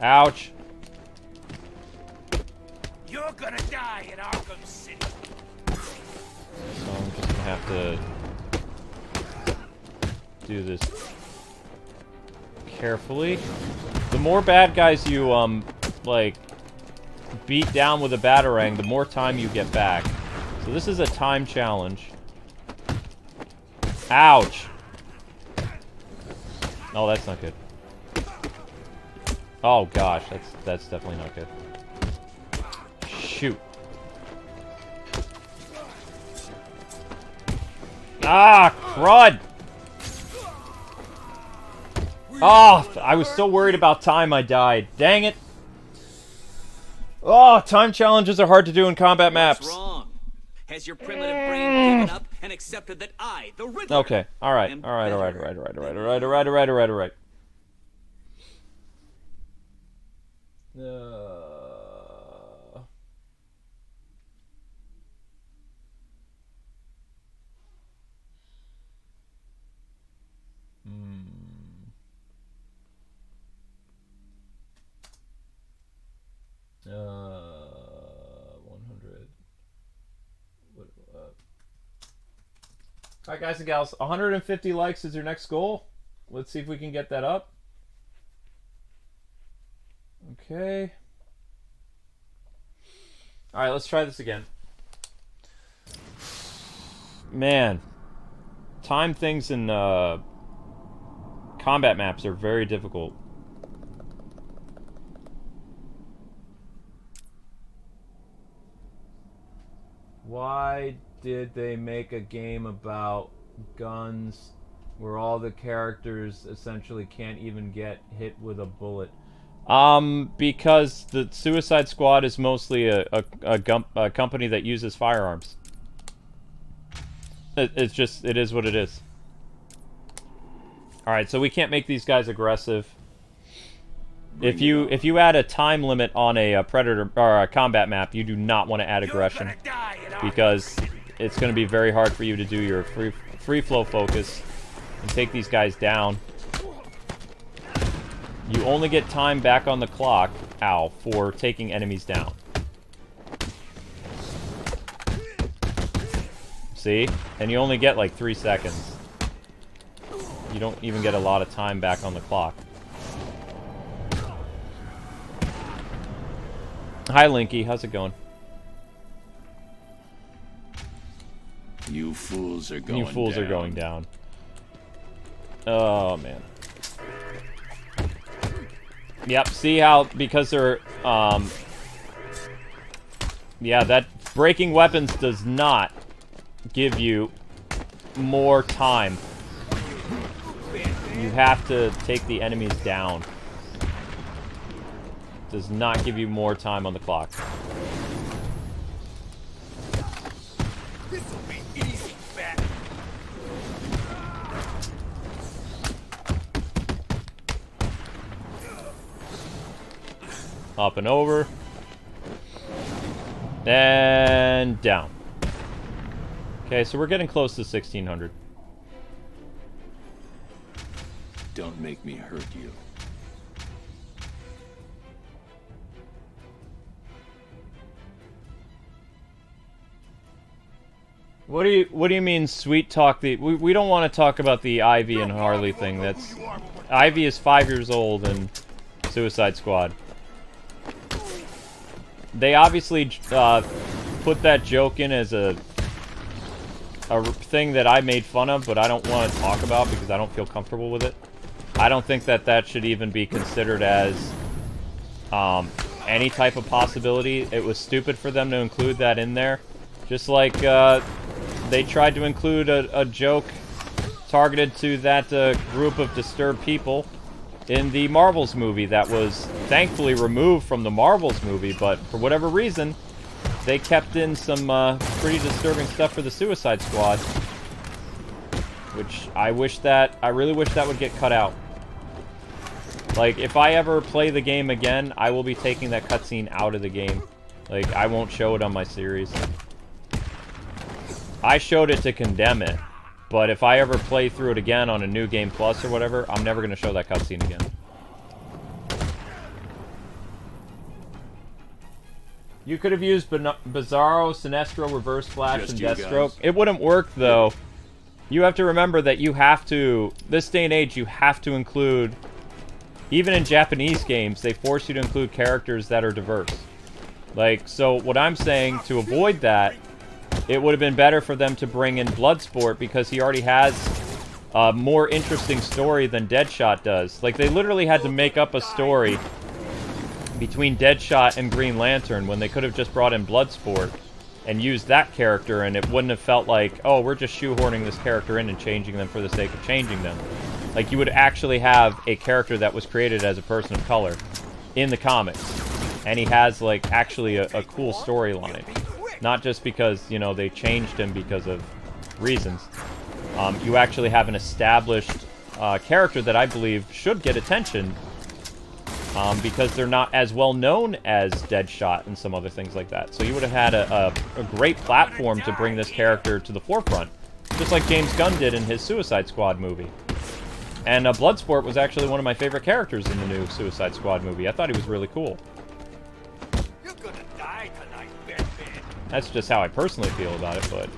Ouch! You're gonna die in Arkham City. So I'm just gonna have to do this carefully. The more bad guys you, like, beat down with a batarang, the more time you get back. So this is a time challenge. Ouch! Oh, that's not good. Oh gosh, that's definitely not good. Shoot. Ah, crud! Oh, I was so worried about time I died. Dang it. Oh, time challenges are hard to do in combat maps. What's wrong? Has your primitive brain given up and accepted that I, the Riddler... Okay, alright. Alright. Hmm. 100. Alright, guys and gals, 150 likes is your next goal. Let's see if we can get that up. Okay. Alright, let's try this again. Man. Time things in combat maps are very difficult. Why did they make a game about guns where all the characters essentially can't even get hit with a bullet? Because the Suicide Squad is mostly a company that uses firearms. It is what it is. Alright, so we can't make these guys aggressive. If you add a time limit on a Predator or a combat map, you do not want to add aggression, because it's going to be very hard for you to do your free flow focus and take these guys down. You only get time back on the clock, ow, for taking enemies down. See? And you only get like 3 seconds. You don't even get a lot of time back on the clock. Hi, Linky. How's it going? You fools are going down. You fools are going down. Oh, man. Yep, see how, because they're, yeah, that breaking weapons does not give you more time. You have to take the enemies down. Does not give you more time on the clock. This'll be easy, Bat. Up and over. And down. Okay, so we're getting close to 1600. Don't make me hurt you. What do you mean sweet talk? We don't want to talk about the Ivy and Harley thing. That's Ivy is 5 years old in Suicide Squad. They obviously put that joke in as a thing that I made fun of, but I don't want to talk about because I don't feel comfortable with it. I don't think that should even be considered as any type of possibility. It was stupid for them to include that in there. Just like they tried to include a joke targeted to that group of disturbed people in the Marvels movie that was thankfully removed from the Marvels movie, but for whatever reason, they kept in some pretty disturbing stuff for the Suicide Squad, which I really wish that would get cut out. Like, if I ever play the game again, I will be taking that cutscene out of the game. Like, I won't show it on my series. I showed it to condemn it, but if I ever play through it again on a New Game Plus or whatever, I'm never going to show that cutscene again. You could have used Bizarro, Sinestro, Reverse Flash, Just and you Deathstroke. guys. It wouldn't work, though. You have to remember that you have to... This day and age, you have to include Even in Japanese games, they force you to include characters that are diverse. Like, so what I'm saying, to avoid that, it would have been better for them to bring in Bloodsport because he already has a more interesting story than Deadshot does. Like, they literally had to make up a story between Deadshot and Green Lantern when they could have just brought in Bloodsport and used that character, and it wouldn't have felt like, oh, we're just shoehorning this character in and changing them for the sake of changing them. Like, you would actually have a character that was created as a person of color in the comics. And he has, like, actually a cool storyline. Not just because, you know, they changed him because of reasons. You actually have an established character that I believe should get attention. Because they're not as well known as Deadshot and some other things like that. So you would have had a great platform to bring this character to the forefront. Just like James Gunn did in his Suicide Squad movie. And Bloodsport was actually one of my favorite characters in the new Suicide Squad movie. I thought he was really cool. You're gonna die tonight, Batman. That's just how I personally feel about it, but...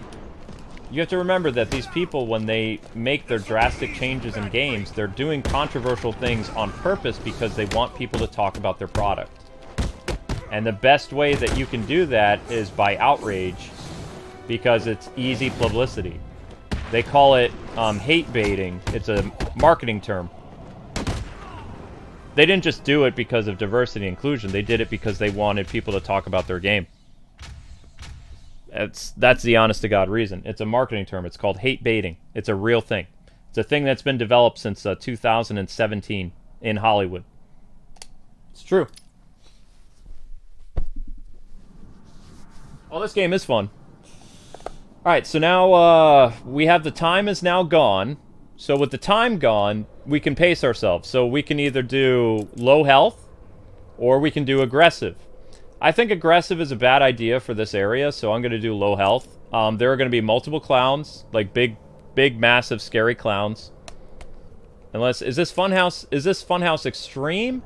You have to remember that these people, when they make their drastic changes in games, they're doing controversial things on purpose because they want people to talk about their product. And the best way that you can do that is by outrage, because it's easy publicity. They call it hate baiting. It's a marketing term. They didn't just do it because of diversity and inclusion. They did it because they wanted people to talk about their game. That's the honest-to-God reason. It's a marketing term. It's called hate baiting. It's a real thing. It's a thing that's been developed since 2017 in Hollywood. It's true. Well, this game is fun. Alright, so now we have the time is now gone. So with the time gone, we can pace ourselves. So we can either do low health, or we can do aggressive. I think aggressive is a bad idea for this area, so I'm going to do low health. There are going to be multiple clowns, like big, massive, scary clowns. Unless, is this Funhouse Extreme?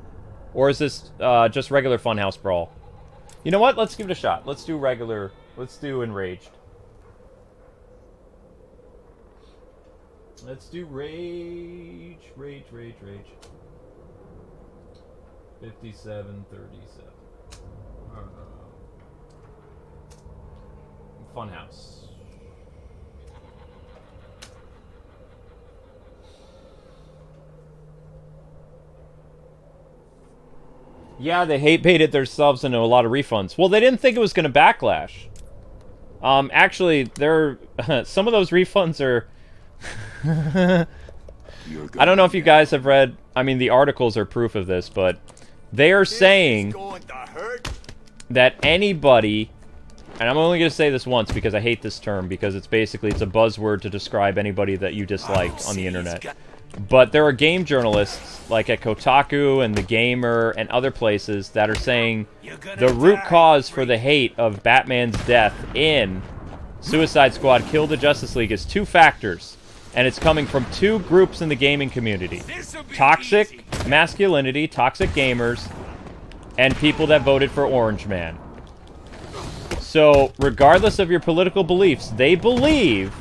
Or is this just regular Funhouse Brawl? You know what? Let's give it a shot. Let's do regular, let's do Enraged. Let's do Rage. 5737. Funhouse. Yeah, they hate baited themselves into a lot of refunds. Well, they didn't think it was going to backlash. Actually, some of those refunds are... I don't know if you guys have read... I mean, the articles are proof of this, but... They are saying that anybody... And I'm only going to say this once because I hate this term, because it's a buzzword to describe anybody that you dislike on the internet. But there are game journalists, like at Kotaku and The Gamer and other places, that are saying the root cause for the hate of Batman's death in Suicide Squad Kill the Justice League is two factors. And it's coming from two groups in the gaming community. Toxic masculinity, toxic gamers, and people that voted for Orange Man. So, regardless of your political beliefs, they believe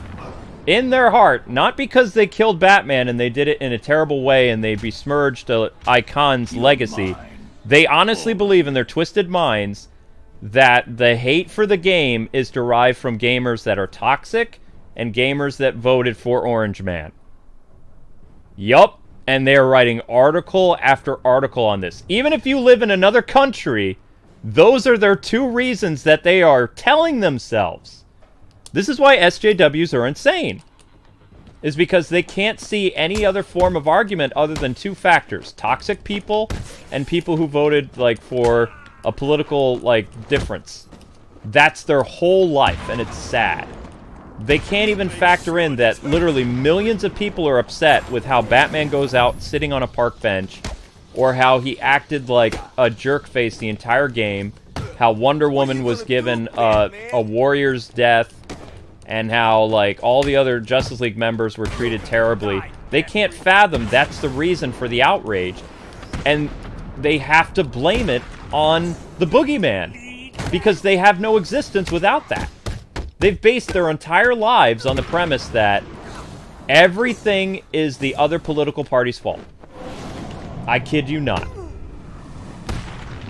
in their heart, not because they killed Batman and they did it in a terrible way and they besmirched an icon's legacy. They honestly believe in their twisted minds that the hate for the game is derived from gamers that are toxic and gamers that voted for Orange Man. Yup. And they are writing article after article on this. Even if you live in another country, those are their two reasons that they are telling themselves. This is why SJWs are insane. Is because they can't see any other form of argument other than two factors. Toxic people and people who voted, like, for a political, like, difference. That's their whole life, and it's sad. They can't even factor in that literally millions of people are upset with how Batman goes out sitting on a park bench, or how he acted like a jerk face the entire game, how Wonder Woman was given a warrior's death, and how, like, all the other Justice League members were treated terribly. They can't fathom that's the reason for the outrage, and they have to blame it on the boogeyman, because they have no existence without that. They've based their entire lives on the premise that everything is the other political party's fault. I kid you not.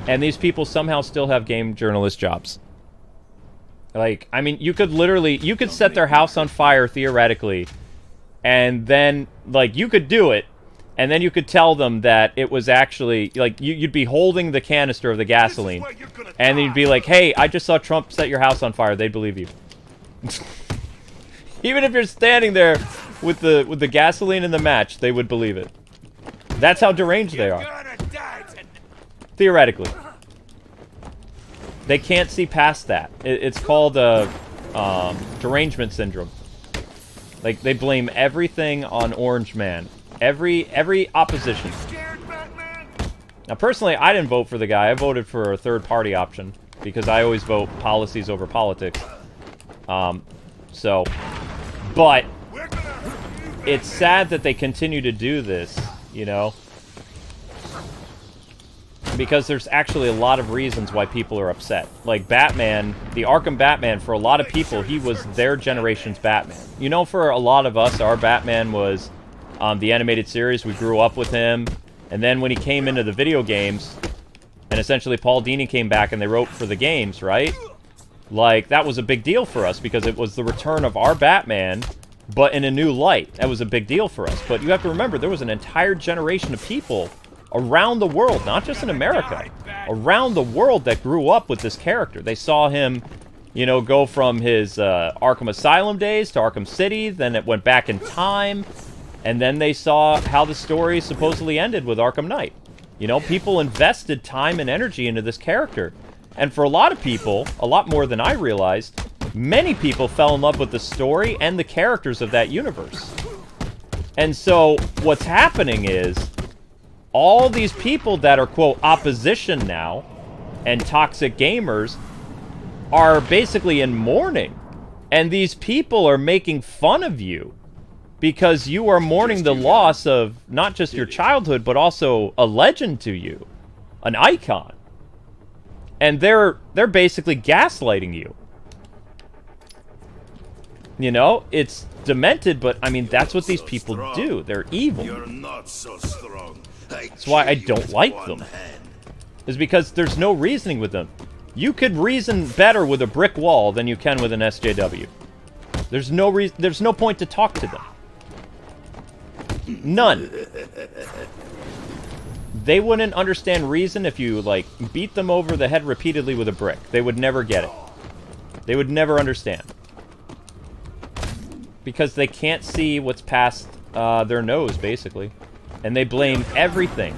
And these people somehow still have game journalist jobs. Like, I mean, you could literally, you could set their house on fire, theoretically, and then, like, you could do it, and then you could tell them that it was actually, like, you'd be holding the canister of the gasoline, and then you'd be like, hey, I just saw Trump set your house on fire. They'd believe you. Even if you're standing there with the gasoline and the match, they would believe it. That's how deranged they are. Theoretically. They can't see past that. It's called derangement syndrome. Like, they blame everything on Orange Man. Every opposition. Now, personally, I didn't vote for the guy. I voted for a third-party option. Because I always vote policies over politics. But it's sad that they continue to do this, you know? Because there's actually a lot of reasons why people are upset. Like Batman, the Arkham Batman, for a lot of people, he was their generation's Batman. You know, for a lot of us, our Batman was the animated series. We grew up with him. And then when he came into the video games, and essentially Paul Dini came back and they wrote for the games, right? Like, that was a big deal for us because it was the return of our Batman, but in a new light. That was a big deal for us. But you have to remember, there was an entire generation of people around the world, not just in America, around the world that grew up with this character. They saw him, you know, go from his Arkham Asylum days to Arkham City, then it went back in time, and then they saw how the story supposedly ended with Arkham Knight. You know, people invested time and energy into this character. And for a lot of people, a lot more than I realized, many people fell in love with the story and the characters of that universe. And so, what's happening is, all these people that are, quote, opposition now, and toxic gamers, are basically in mourning. And these people are making fun of you because you are mourning the loss of not just your childhood, but also a legend to you, an icon. And they're basically gaslighting you. You know, it's demented, but I mean, that's what these people do. They're evil. You're not so strong. That's why I don't like them. Is because there's no reasoning with them. You could reason better with a brick wall than you can with an SJW. There's no point to talk to them. None. They wouldn't understand reason if you, like, beat them over the head repeatedly with a brick. They would never get it. They would never understand. Because they can't see what's past their nose, basically. And they blame everything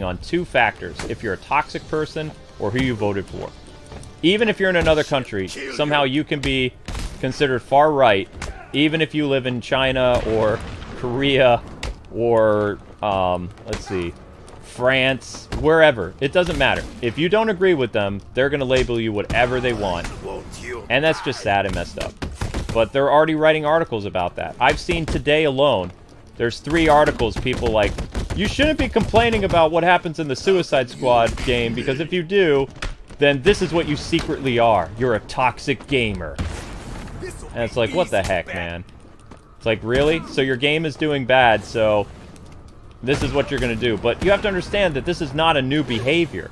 on two factors. If you're a toxic person or who you voted for. Even if you're in another country, somehow you can be considered far right, even if you live in China or Korea or, let's see, France, wherever. It doesn't matter. If you don't agree with them, they're going to label you whatever they want. And that's just sad and messed up. But they're already writing articles about that. I've seen today alone, there's 3 articles, people like, you shouldn't be complaining about what happens in the Suicide Squad game, because if you do, then this is what you secretly are. You're a toxic gamer. And it's like, what the heck, man? It's like, really? So your game is doing bad, so this is what you're going to do. But you have to understand that this is not a new behavior.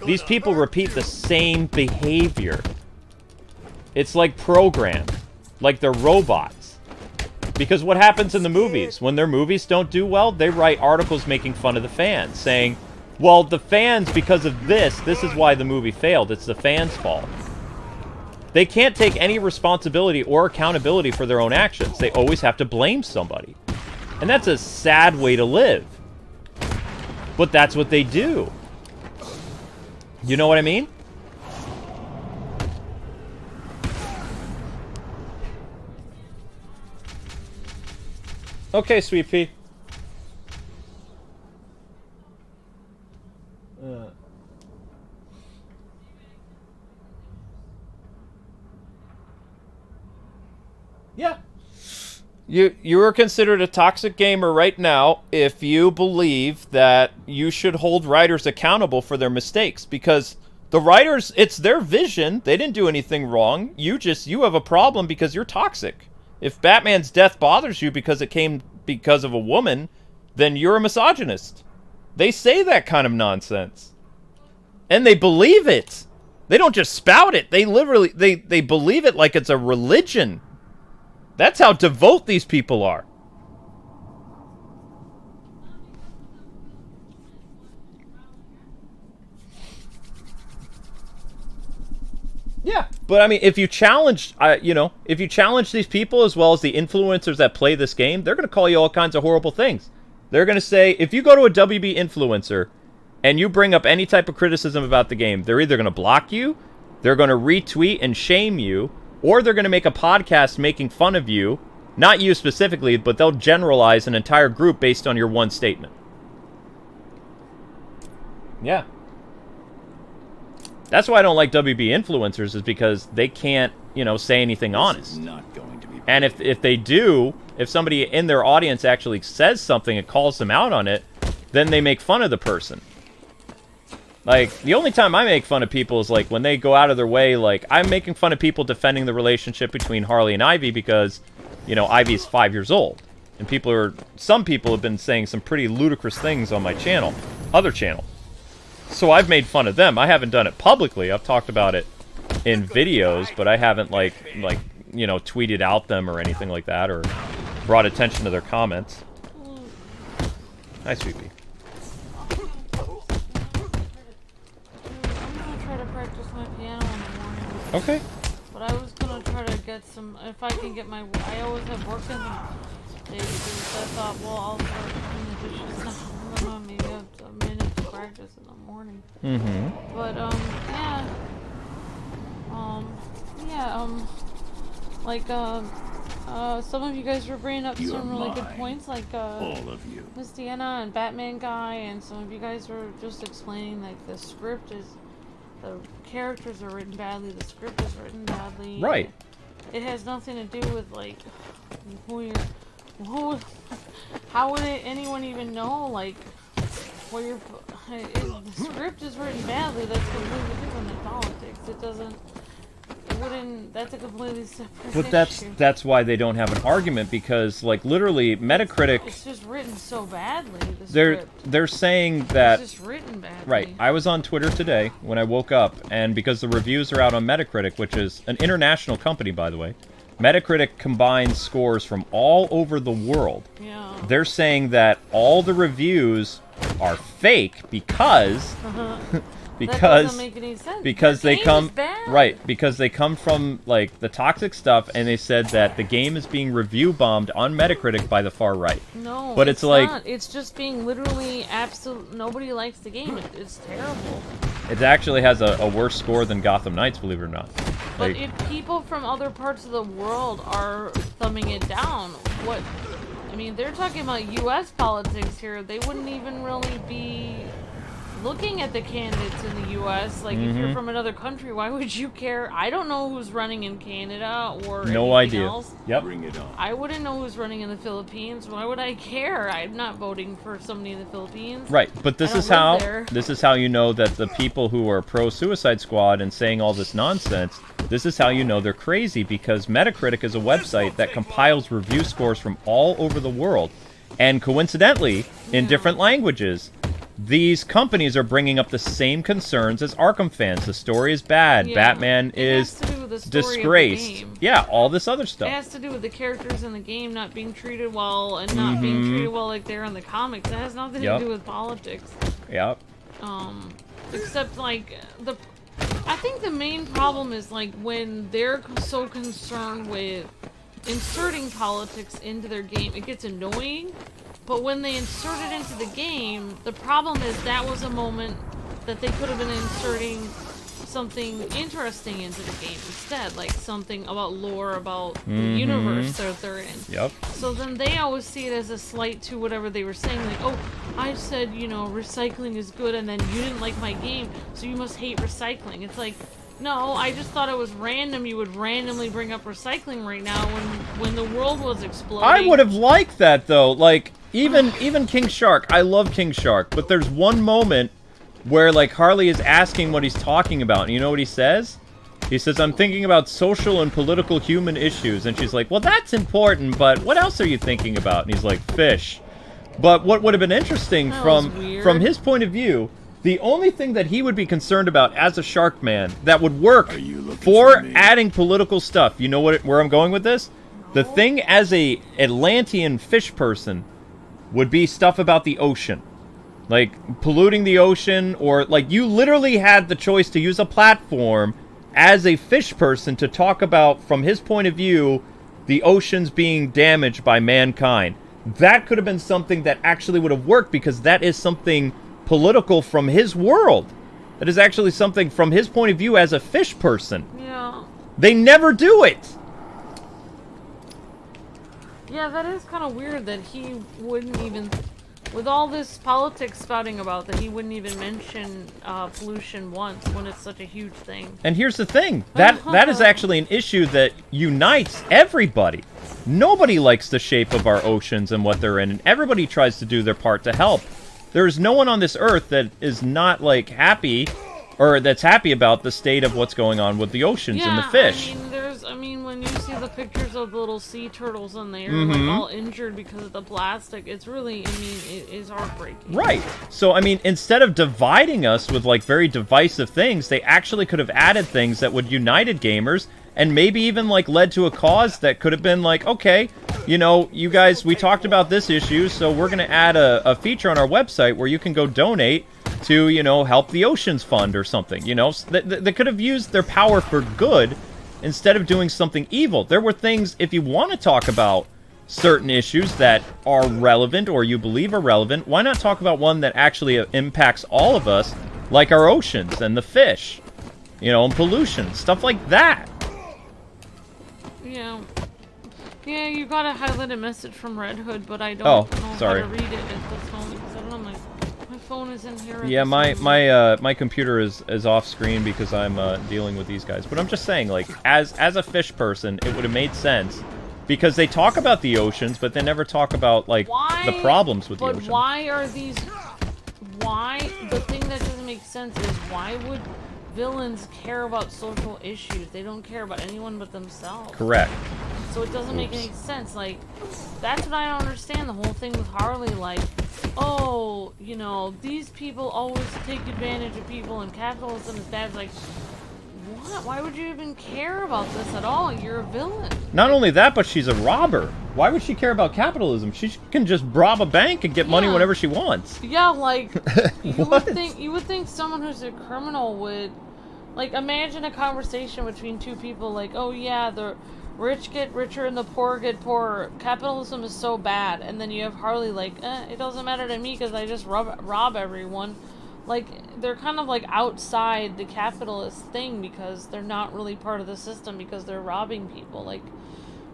These people repeat the same behavior. It's like programmed. Like they're robots. Because what happens in the movies? When their movies don't do well, they write articles making fun of the fans, saying, well, the fans, because of this is why the movie failed. It's the fans' fault. They can't take any responsibility or accountability for their own actions. They always have to blame somebody. And that's a sad way to live. But that's what they do. You know what I mean? Okay, Sweet Pea. Yeah. You are considered a toxic gamer right now if you believe that you should hold writers accountable for their mistakes, because the writers, it's their vision. They didn't do anything wrong. You have a problem because you're toxic. If Batman's death bothers you because it came because of a woman, then you're a misogynist. They say that kind of nonsense. And they believe it. They don't just spout it. They literally, they believe it like it's a religion. That's how devout these people are. Yeah, but I mean, if you challenge, you know, if you challenge these people as well as the influencers that play this game, they're going to call you all kinds of horrible things. They're going to say, if you go to a WB influencer and you bring up any type of criticism about the game, they're either going to block you, they're going to retweet and shame you, or they're going to make a podcast making fun of you. Not you specifically, but they'll generalize an entire group based on your one statement. Yeah. That's why I don't like WB influencers, is because they can't, you know, say anything honest. This is not going to be and if they do, if somebody in their audience actually says something and calls them out on it, then they make fun of the person. Like, the only time I make fun of people is, like, when they go out of their way, like, I'm making fun of people defending the relationship between Harley and Ivy because, you know, Ivy's 5 years old. And some people have been saying some pretty ludicrous things on my channel, other channel. So I've made fun of them. I haven't done it publicly. I've talked about it in videos, but I haven't, like, you know, tweeted out them or anything like that, or brought attention to their comments. Hi, Sweet Pea. Okay. But I was gonna try to get some, if I can get my, I always have work in the day to do, so I thought, well, I'll start doing the dishes now. I don't know, maybe I have a minute to practice in the morning. Mm-hmm. But, like, some of you guys were bringing up some really good points, like, all of you. Miss Deanna and Batman Guy, and some of you guys were just explaining, like, the script is, the characters are written badly, the script is written badly. Right. It has nothing to do with, like, how would anyone even know, like, what you're, if the script is written badly, that's completely different than politics. That's a completely separate issue. But that's why they don't have an argument, because, like, literally, Metacritic... It's just written so badly, the script. They're saying that... It's just written badly. Right. I was on Twitter today when I woke up, and because the reviews are out on Metacritic, which is an international company, by the way, Metacritic combines scores from all over the world. Yeah. They're saying that all the reviews are fake because... That doesn't make any sense. Because the they game come is bad. right, because they come from, like, the toxic stuff, and they said that the game is being review bombed on Metacritic by the far right. No, but it's like not. It's just being literally absolute. Nobody likes the game. It's terrible. It actually has a worse score than Gotham Knights, believe it or not. But if people from other parts of the world are thumbing it down, what? I mean, they're talking about U.S. politics here. They wouldn't even really be looking at the candidates in the U.S. Like, if you're from another country, why would you care? I don't know who's running in Canada or no idea. Else. Yep. Bring it on. I wouldn't know who's running in the Philippines. Why would I care? I'm not voting for somebody in the Philippines. Right, but this is how you know that the people who are pro Suicide Squad and saying all this nonsense, this is how you know they're crazy, because Metacritic is a website that compiles review scores from all over the world, and coincidentally, in different languages. These companies are bringing up the same concerns as Arkham fans. The story is bad. Yeah. Batman is disgraced. Yeah, all this other stuff. It has to do with the characters in the game not being treated well and not being treated well like they're in the comics. That has nothing to do with politics. Yep. Except, like, I think the main problem is, like, when they're so concerned with inserting politics into their game, it gets annoying. But when they insert it into the game, the problem is that was a moment that they could have been inserting something interesting into the game instead, like something about lore about the universe that they're in. Yep. So then they always see it as a slight to whatever they were saying, like, oh, I said, you know, recycling is good, and then you didn't like my game, so you must hate recycling. It's like, no, I just thought it was random. You would randomly bring up recycling right now when the world was exploding. I would have liked that, though. Like, even King Shark. I love King Shark, but there's one moment where, like, Harley is asking what he's talking about, and you know what he says? He says, I'm thinking about social and political human issues, and she's like, well, that's important, but what else are you thinking about? And he's like, fish. But what would have been interesting That was from weird. his point of view, the only thing that he would be concerned about as a shark man that would work Are you looking for for me? adding political stuff. You know where I'm going with this? The thing as a Atlantean fish person would be stuff about the ocean. Like polluting the ocean, or like you literally had the choice to use a platform as a fish person to talk about, from his point of view, the oceans being damaged by mankind. That could have been something that actually would have worked, because that is something political from his world. That is actually something from his point of view as a fish person. Yeah. They never do it. Yeah, that is kind of weird that he wouldn't even, with all this politics spouting about, that he wouldn't even mention pollution once when it's such a huge thing. And here's the thing. That is actually an issue that unites everybody. Nobody likes the shape of our oceans and what they're in, and everybody tries to do their part to help. There is no one on this earth that is not, like, happy, or that's happy about the state of what's going on with the oceans and the fish. I mean, when you see the pictures of the little sea turtles in there, like, all injured because of the plastic, it's really, I mean, it is heartbreaking. Right. So, I mean, instead of dividing us with, like, very divisive things, they actually could have added things that would united gamers, and maybe even, like, led to a cause that could have been like, okay, you know, you guys, we talked about this issue, so we're going to add a feature on our website where you can go donate to, you know, help the Oceans Fund or something, you know? They could have used their power for good instead of doing something evil. There were things, if you want to talk about certain issues that are relevant or you believe are relevant, why not talk about one that actually impacts all of us, like our oceans and the fish, you know, and pollution, stuff like that. Yeah. Yeah, you got a highlighted message from Red Hood, but I don't know sorry. how to read it at this moment, because I don't know, my phone is in here. Yeah, my computer is off screen because I'm dealing with these guys. But I'm just saying, like, as a fish person, it would have made sense, because they talk about the oceans, but they never talk about, like, the problems with the ocean. But why are these? Why the thing that doesn't make sense is, why would villains care about social issues? They don't care about anyone but themselves. Correct. So it doesn't make any sense. Like, that's what I don't understand. The whole thing with Harley, like, oh, you know, these people always take advantage of people and capitalism is bad. It's like, what? Why would you even care about this at all? You're a villain. Not only that, but she's a robber. Why would she care about capitalism? She can just rob a bank and get money whenever she wants. Yeah, like, you would think someone who's a criminal would, like, imagine a conversation between two people, like, oh yeah, the rich get richer and the poor get poorer. Capitalism is so bad. And then you have Harley like, it doesn't matter to me because I just rob everyone. Like, they're kind of like outside the capitalist thing because they're not really part of the system because they're robbing people. Like,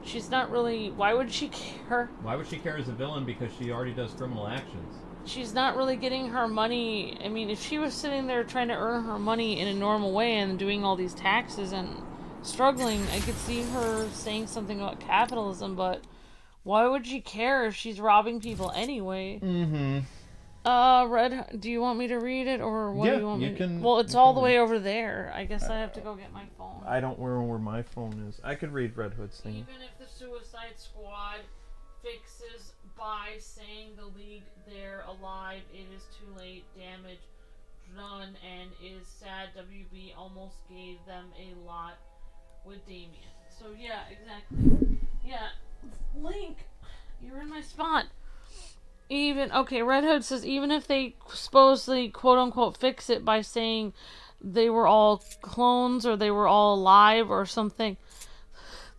she's not really, why would she care? Why would she care as a villain? Because she already does criminal actions. She's not really getting her money. I mean, if she was sitting there trying to earn her money in a normal way and doing all these taxes and struggling, I could see her saying something about capitalism, but why would she care if she's robbing people anyway? Red, do you want me to read it, or what do you want me to... Well, it's all the way over there. I guess I have to go get my phone. I don't know where my phone is. I could read Red Hood's thing. Even if the Suicide Squad fixes by saying the League they're alive, it is too late. Damage done, and is sad. WB almost gave them a lot with Damien. So yeah, exactly. Yeah, Link, you're in my spot. Red Hood says even if they supposedly quote unquote fix it by saying they were all clones or they were all alive or something,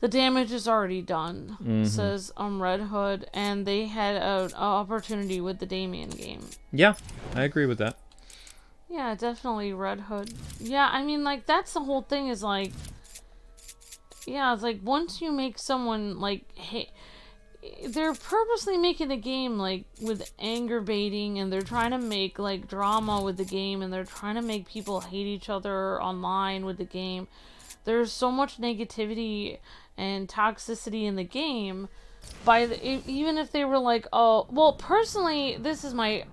the damage is already done, says Red Hood, and they had an opportunity with the Damien game. Yeah, I agree with that. Yeah, definitely Red Hood. Yeah, I mean, like, that's the whole thing is, like, yeah, it's like, once you make someone, like, hey, they're purposely making the game, like, with anger baiting, and they're trying to make, like, drama with the game, and they're trying to make people hate each other online with the game. There's so much negativity and toxicity in the game, even if they were like, oh, well, personally, this is my...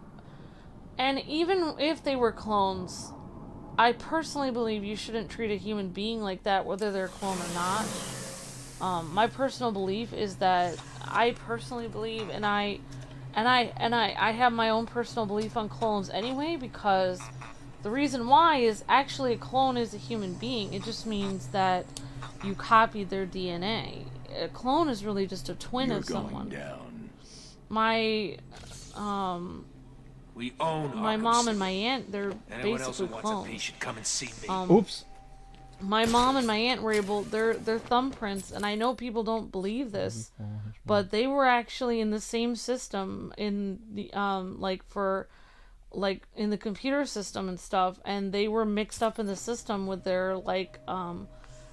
And even if they were clones, I personally believe you shouldn't treat a human being like that, whether they're a clone or not. My personal belief is that I personally believe, and And I have my own personal belief on clones anyway, because the reason why is actually a clone is a human being. It just means that you copied their DNA. A clone is really just a twin of someone. Down. My We own my Arkham mom City. and my aunt, they're Anyone else who basically wants a clones. piece should come and see me. Oops. My mom and my aunt were able, their thumbprints, and I know people don't believe this, but they were actually in the same system in the in the computer system and stuff, and they were mixed up in the system with their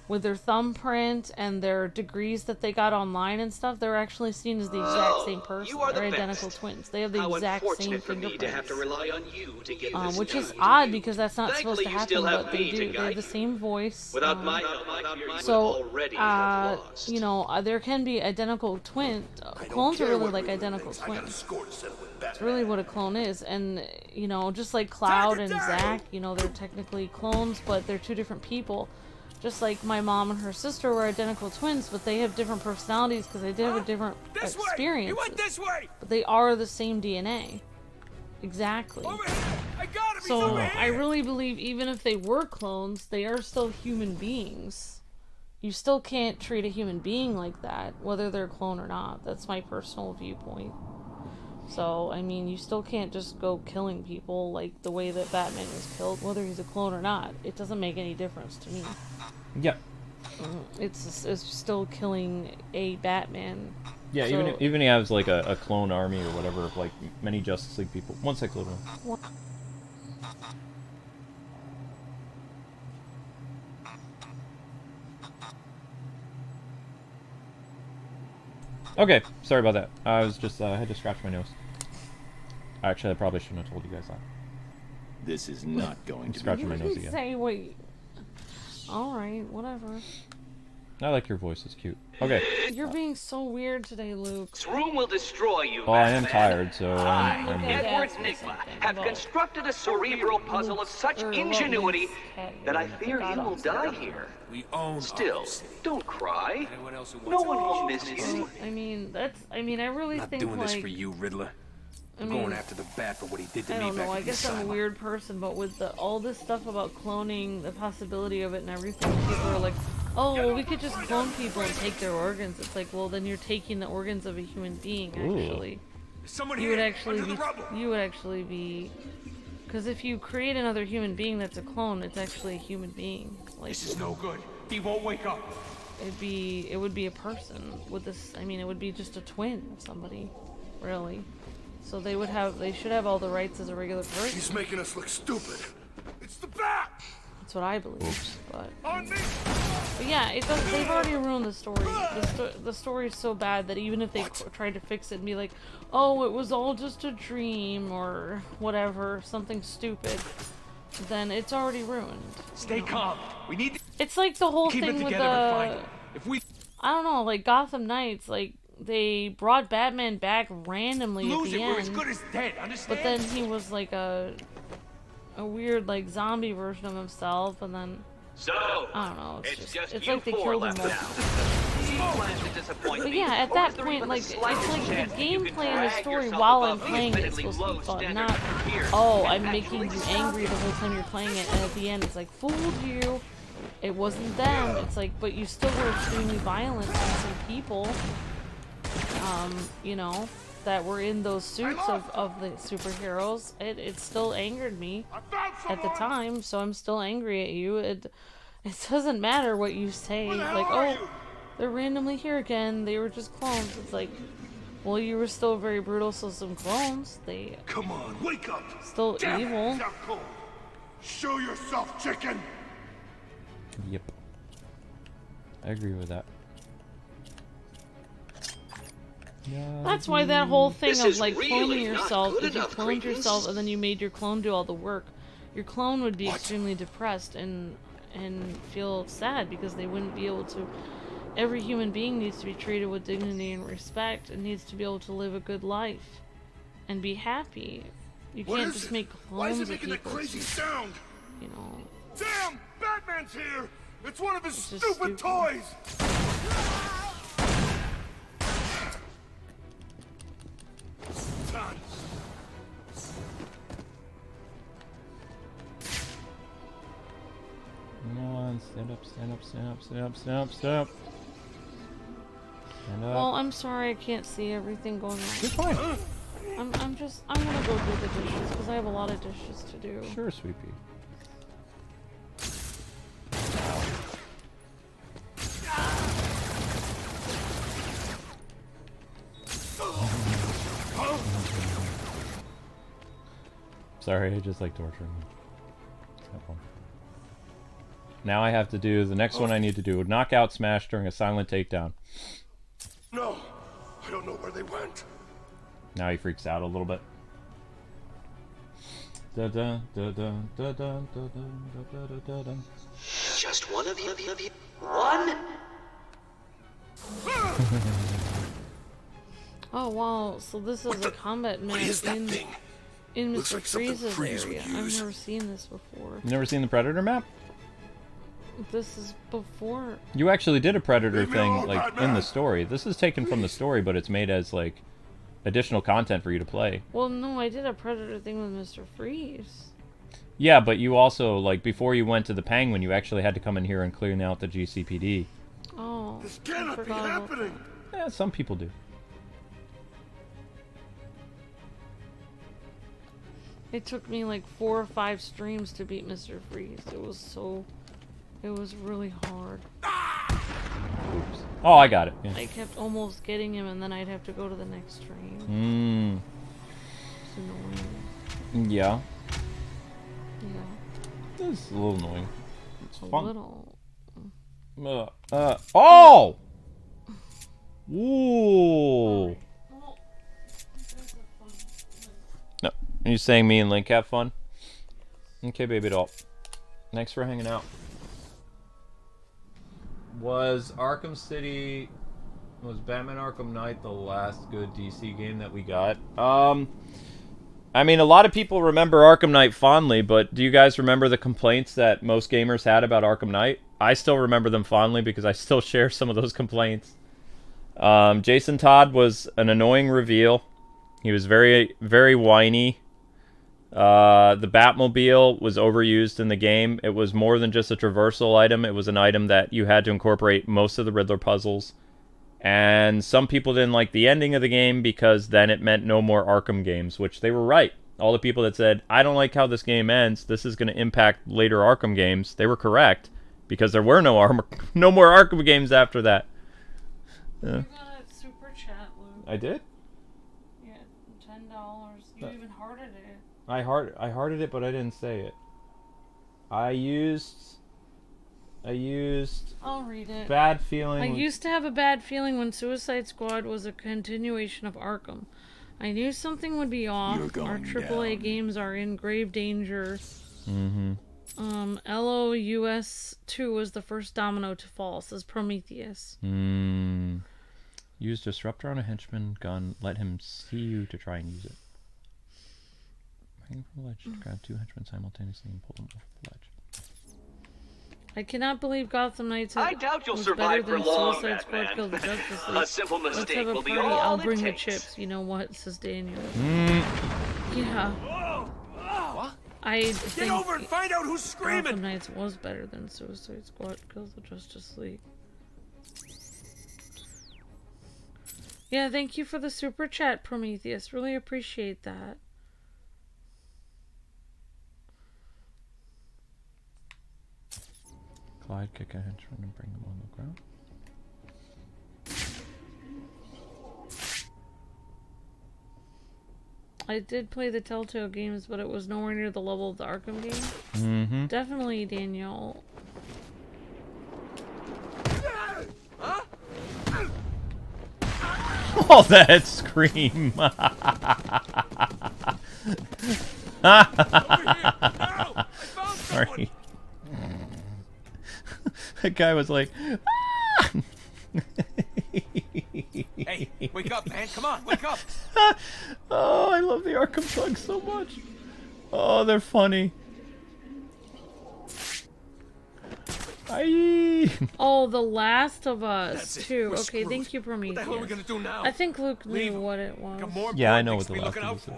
with their thumbprint and their degrees that they got online and stuff. They're actually seen as the exact same person. You are the They're best. identical twins. They have the How exact same unfortunate for me to have to fingerprints. rely on you to get this Which is done. odd because that's not Thankfully, supposed to you happen, still have but they me to do. They have guide the you. same voice. Without my help, you would So, already have lost. you know, there can be identical twin. Clones are really like identical I got a twins. score to settle with It's Batman. really what a clone is. And, you know, just like Cloud and Zack, you know, they're technically clones, but they're two different people. Just like my mom and her sister were identical twins, but they have different personalities because they did have a different This way! experience. You went this way! But they are the same DNA. Exactly. Over here! I got him! He's So over here! I really believe even if they were clones, they are still human beings. You still can't treat a human being like that, whether they're a clone or not. That's my personal viewpoint. So, I mean, you still can't just go killing people like the way that Batman was killed, whether he's a clone or not. It doesn't make any difference to me. Yeah. It's still killing a Batman. Yeah, So- even he has like a clone army or whatever of like many Justice League people. One sec, little one. Okay, sorry about that. I was just I had to scratch my nose. Actually, I probably shouldn't have told you guys that. This is not going I'm to be scratching my You nose didn't again. say wait. Alright, whatever. I like your voice; it's cute. Okay. You're being so weird today, Luke. This room will destroy you, Well, I am Batman. tired, so I'm Okay. Edward That's Nigma, something have about constructed a cerebral puzzle of such ingenuity that I fear you will die here. We own Still, Arkham City. don't cry. Anyone else who No wants one a will piece miss should you. I mean, I really Not think doing like, this for you, Riddler. I I'm mean, going after the Bat for what he did to I me don't back know, at I the guess I'm a asylum. weird person, but with all this stuff about cloning, the possibility of it and everything, people are like, oh, well, we could just clone people and take their organs. It's like, well, then you're taking the organs of a human being, actually. There's someone You here, would actually under be, the rubble. because if you create another human being that's a clone, it's actually a human being. Like, This is no good. He won't wake up. it would be a person with this. I mean, it would be just a twin of somebody, really. So they should have all the rights as a regular person. He's making us look stupid. It's the Bat! That's what I believe. But On me! yeah, it does. They've already ruined the story. The story is so bad that even if they tried to fix it and be like, oh, it was all just a dream or whatever, something stupid, then it's already ruined. Stay calm. We need to It's like the whole keep it thing with together and find the. him. If we I don't know, like Gotham Knights, like they brought Batman back randomly lose at it, the we're as end, good as dead. Understand? but then he was like a weird like zombie version of himself, and then So, I don't know. it's just It's you like they four killed him left multiple. now. Do you plan to disappoint But me, yeah, at or that is there point, even like the it's slightest like chance the that you can gameplay and the drag story yourself while I'm above the playing it is admittedly supposed to be low fun, standards not of your peers oh, and I'm making actually you stop angry the whole time you're playing it, and at the end it's like fooled you. It wasn't them. It's like, but you still were extremely violent to some people. You know, that were in those suits of the superheroes. It still angered me at the time, so I'm still angry at you. It doesn't matter what you say. Like, oh, they're randomly here again. They were just clones. It's like, well, you were still very brutal, so some clones. They Come on, wake up! still Damn evil. it, Jacko. Show yourself, chicken! Yep. I agree with that. That's why that whole thing This of is like really cloning not yourself, good if you enough, cloned Kwings. yourself and then you made your clone do all the work, your clone would be extremely depressed and feel sad because they wouldn't be able to. Every human being needs to be treated with dignity and respect and needs to be able to live a good life and be happy. You What can't is just it? make Why is clones it of making that people. crazy sound? You know, Damn! Batman's here! It's one of his It's just stupid stupid. toys! Stand up, stand up, stand up, stand up, stand up, stand up. Stand up. Well, I'm sorry I can't see everything going on. You're fine. I'm gonna go do the dishes because I have a lot of dishes to do. Sure, Sweet Pea. Sorry, I just like torturing you. Have fun. Now I have to do the next one I need to do. Knockout smash during a silent takedown. No, I don't know where they went. Now he freaks out a little bit. Da da da da da da da da da da. Just one of you. One? Oh wow, so this is a combat map in Looks Mr. like something Freeze's Freeze area. would I've use. never seen this before. You never seen the Predator map? This is before. You actually did a Predator Leave me thing alone, like Batman. in the story. This is taken from the story, but it's made as like additional content for you to play. Well, no, I did a Predator thing with Mr. Freeze. Yeah, but you also like before you went to the Penguin, you actually had to come in here and clear out the GCPD. Oh, This I cannot be forgot about happening. Yeah, some people do. It took me like 4 or 5 streams to beat Mr. Freeze. It was really hard. Oops. Oh, I got it. Yeah. I kept almost getting him, and then I'd have to go to the next stream. It's annoying. Yeah. Yeah. It's a little annoying. It's A fun. little. Oh! Ooh. No, are you saying me and Link have fun? Okay, baby doll. Thanks for hanging out. Was Batman Arkham Knight the last good DC game that we got? I mean, a lot of people remember Arkham Knight fondly, but do you guys remember the complaints that most gamers had about Arkham Knight? I still remember them fondly because I still share some of those complaints. Jason Todd was an annoying reveal. He was very, very whiny. The Batmobile was overused in the game. It was more than just a traversal item. It was an item that you had to incorporate most of the Riddler puzzles. And some people didn't like the ending of the game because then it meant no more Arkham games, which they were right. All the people that said, I don't like how this game ends, this is going to impact later Arkham games, they were correct. Because there were no more Arkham games after that. You got a super chat, Luke. I did? Yeah, $10. You even hearted it. I hearted it, but I didn't say it. I used I'll read it. bad feeling. I used to have a bad feeling when Suicide Squad was a continuation of Arkham. I knew something would be off. You're going Our AAA down. games are in grave danger. Mm-hmm. LOUS 2 was the first domino to fall, says Prometheus. Use Disruptor on a henchman gun. Let him see you to try and use it. Hang from the ledge. Grab 2 henchmen simultaneously and pull them off the ledge. I cannot believe Gotham Knights I doubt you'll was survive better for than long, Suicide Squad Batman. killed the Justice League. A simple Let's mistake have a will be party. all I'll it bring the takes. chips. You know what, says Daniel. Mm. Yeah. What? I Get think over and find out who's Gotham screaming! Knights was better than Suicide Squad kills the Justice League. Yeah, thank you for the super chat, Prometheus. Really appreciate that. Clyde, kick a henchman and bring them on the ground. I did play the Telltale games, but it was nowhere near the level of the Arkham game. Mm-hmm. Definitely, Daniel. Oh, that scream! Sorry. That guy was like, "Ah!" Hey, wake up, man. Come on, wake up. Oh, I love the Arkham thugs so much. Oh, they're funny. Aye. Oh, The Last of Us That's it. too. We're Okay, screwed. thank you, What the hell are we Prometheus. gonna do now? I think Luke Leave knew him. what it was. Got more Yeah, I important know things what to The be Last looking of out Us is. for.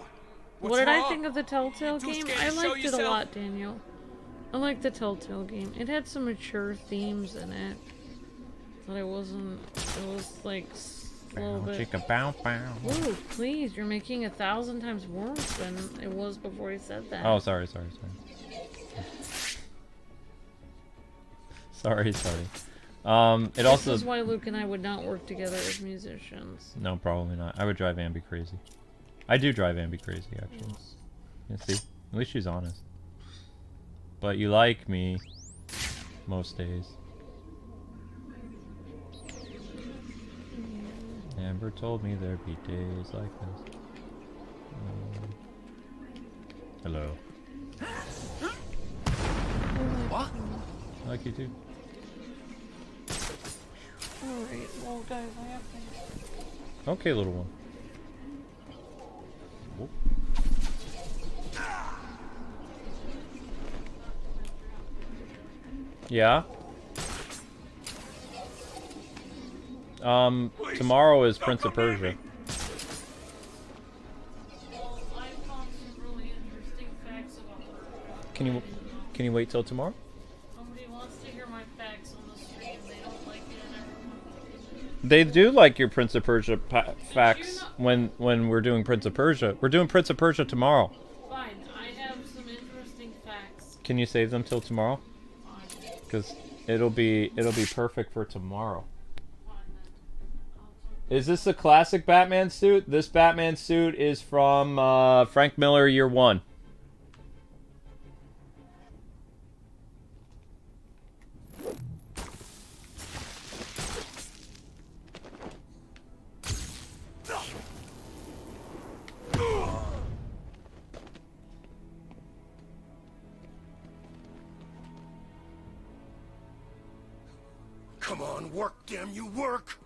What What's did I wrong? think of the Telltale You're too game? scared I to show liked it a yourself. lot, Daniel. I like the Telltale game. It had some mature themes in it. But it wasn't... It was like... A little bit... Bow, bow. Ooh, please, you're making 1,000 times worse than it was before he said that. Oh, sorry. Sorry. It also... This is why Luke and I would not work together as musicians. No, probably not. I would drive Ambi crazy. I do drive Ambi crazy, actually. Yeah, see? At least she's honest. But you like me most days. Amber told me there'd be days like this. Hello. What? I like you too. Alright, well guys, I have to... Okay, little one. Whoop. Yeah? Tomorrow is Prince of Persia. Well, I found some really interesting facts about Persia. Can you wait till tomorrow? Nobody wants to hear my facts on the stream. They don't like it and everyone. They do like your Prince of Persia facts when we're doing Prince of Persia. We're doing Prince of Persia tomorrow. Fine, I have some interesting facts. Can you save them till tomorrow? Fine. Because it'll be perfect for tomorrow. Is this a classic Batman suit? This Batman suit is from Frank Miller Year One. Come on, work, damn you, work!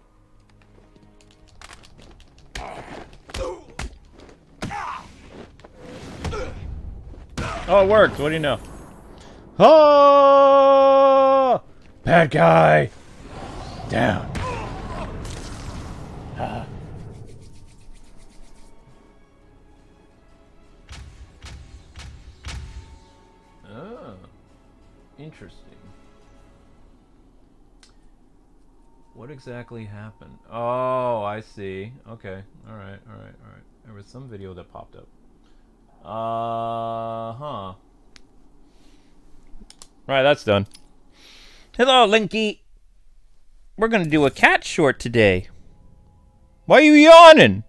Oh, it worked. What do you know? Oh! Bad guy! Down. Oh. Interesting. What exactly happened? Oh, I see. Okay. Alright. There was some video that popped up. Huh. Right, that's done. Hello, Linky. We're gonna do a cat short today. Why are you yawning?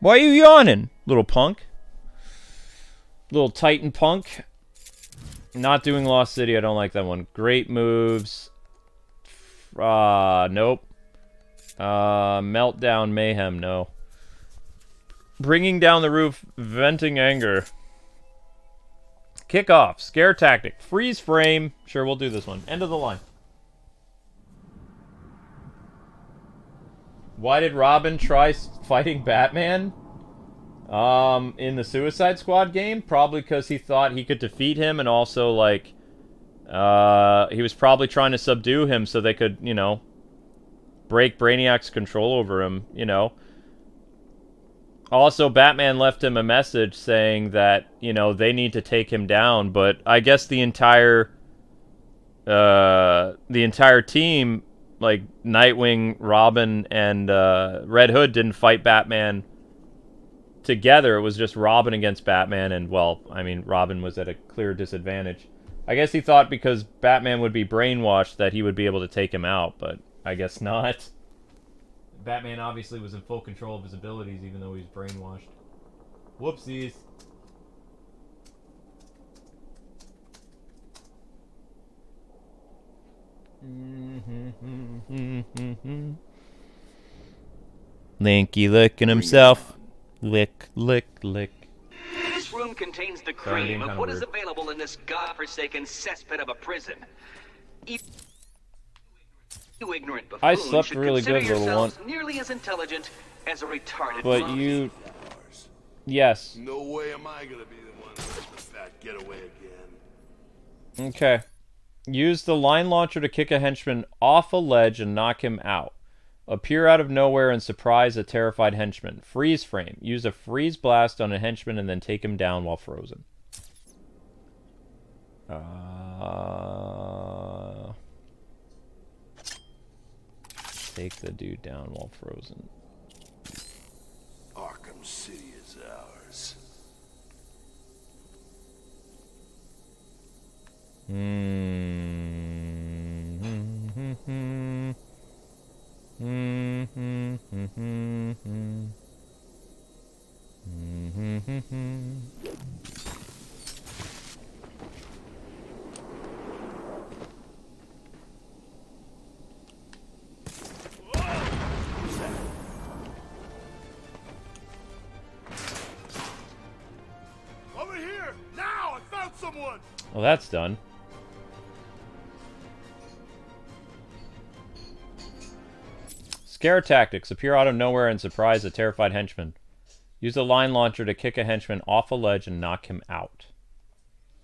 Why are you yawning, little punk? Little Titan punk. Not doing Lost City, I don't like that one. Great moves. Nope. Meltdown Mayhem, no. Bringing down the roof, venting anger. Kickoff, scare tactic, freeze frame. Sure, we'll do this one. End of the line. Why did Robin try fighting Batman? In the Suicide Squad game? Probably because he thought he could defeat him, and also, like, he was probably trying to subdue him so they could, you know, break Brainiac's control over him, you know. Also, Batman left him a message saying that, you know, they need to take him down, but I guess the entire team, like Nightwing, Robin, and Red Hood didn't fight Batman together. It was just Robin against Batman, and, well, I mean, Robin was at a clear disadvantage. I guess he thought because Batman would be brainwashed that he would be able to take him out, but I guess not. Batman obviously was in full control of his abilities even though he was brainwashed. Whoopsies. Linky licking himself. Lick, lick, lick. This room contains the cream of what is available in this godforsaken cesspit of a prison. You ignorant buffoon I slept should really consider good, little one. yourselves nearly as intelligent as a retarded But monkey. you... Yes. No way am I gonna be the one to let the fat get away again. Okay. Use the line launcher to kick a henchman off a ledge and knock him out. Appear out of nowhere and surprise a terrified henchman. Freeze frame. Use a freeze blast on a henchman and then take him down while frozen. Take the dude down while frozen. Arkham City is ours. Over here! Now! I found someone! Well, that's done. Scare tactics. Appear out of nowhere and surprise a terrified henchman. Use a line launcher to kick a henchman off a ledge and knock him out.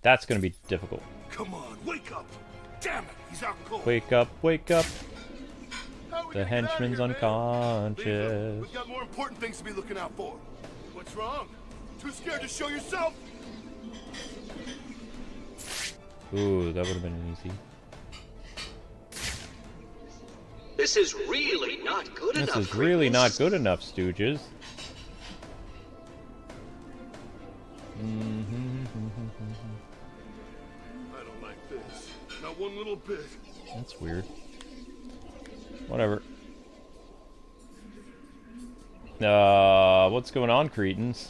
That's going to be difficult. Come on, wake up! Damn it, he's out cold. Wake up, wake up. The henchman's unconscious. We've got more important things to be looking out for. What's wrong? Too scared to show yourself? Ooh, that would have been easy. This is really not good enough. This is really not good enough, Stooges. I don't like this. Not one little bit. That's weird. Whatever. What's going on, cretins?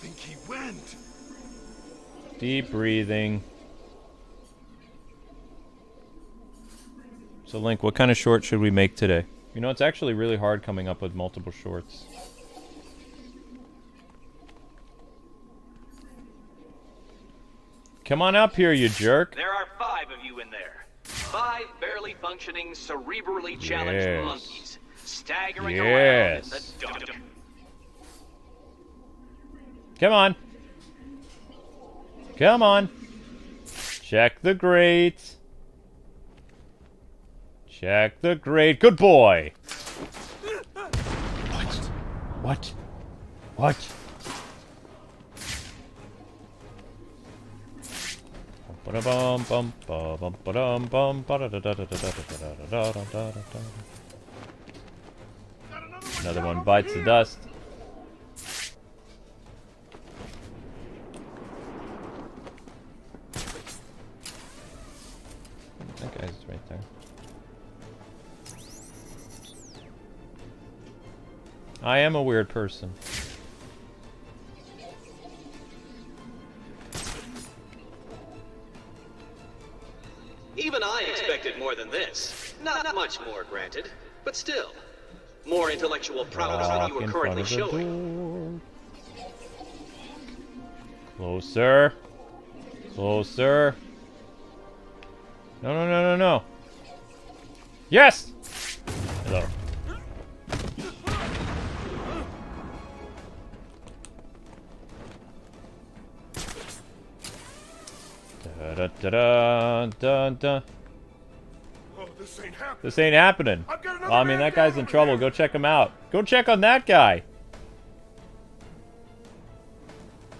I think he went. Deep breathing. So, Link, what kind of short should we make today? You know, it's actually really hard coming up with multiple shorts. Come on up here, you jerk. There are 5 of you in there. 5 barely functioning, cerebrally challenged monkeys. Staggering around in the dark. Come on. Come on. Check the grate. Check the grate. Good boy. What? What? Another one bites the dust. That guy's right there. I am a weird person. Even I expected more than this. Not much more, granted, but still. More intellectual prowess than you are currently showing. Closer. Closer. No, no, no, no, no. Yes! Hello. Da da da da da. Oh, this ain't happening. This ain't happening. Well, I mean, that guy's in trouble. Go check him out. Go check on that guy.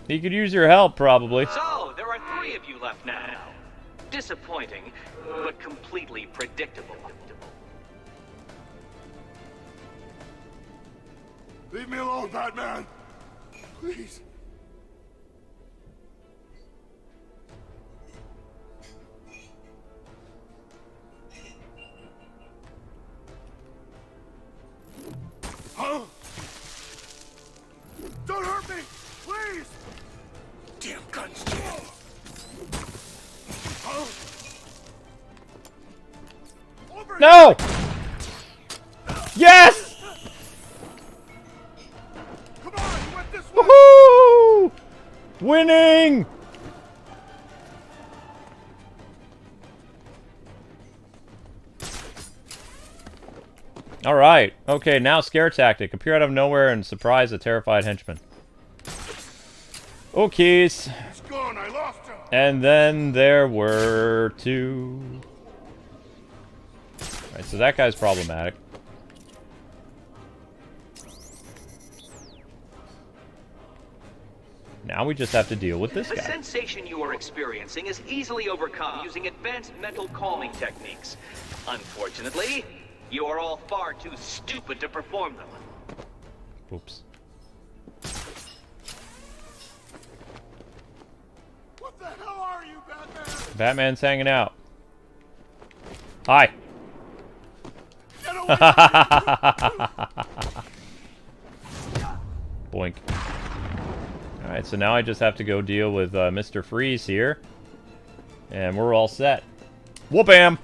He could use your help, probably. So, there are 3 of you left now. Disappointing, but completely predictable. Leave me alone, Batman. Please. Huh? Don't hurt me, please. Damn guns, Jim. Huh? Over No! Yes! Come on, you went this way. Woohoo! Winning! Alright. Okay, now scare tactic. Appear out of nowhere and surprise a terrified henchman. Okay. He's gone, I lost him. And then there were 2. Alright, so that guy's problematic. Now we just have to deal with this The guy. sensation you are experiencing is easily overcome using advanced mental calming techniques. Unfortunately, you are all far too stupid to perform them. Oops. What the hell are you, Batman? Batman's hanging out. Hi. Get away Boink. Alright, so now I just have to go deal with Mr. Freeze here. And we're all set. Whoop-am!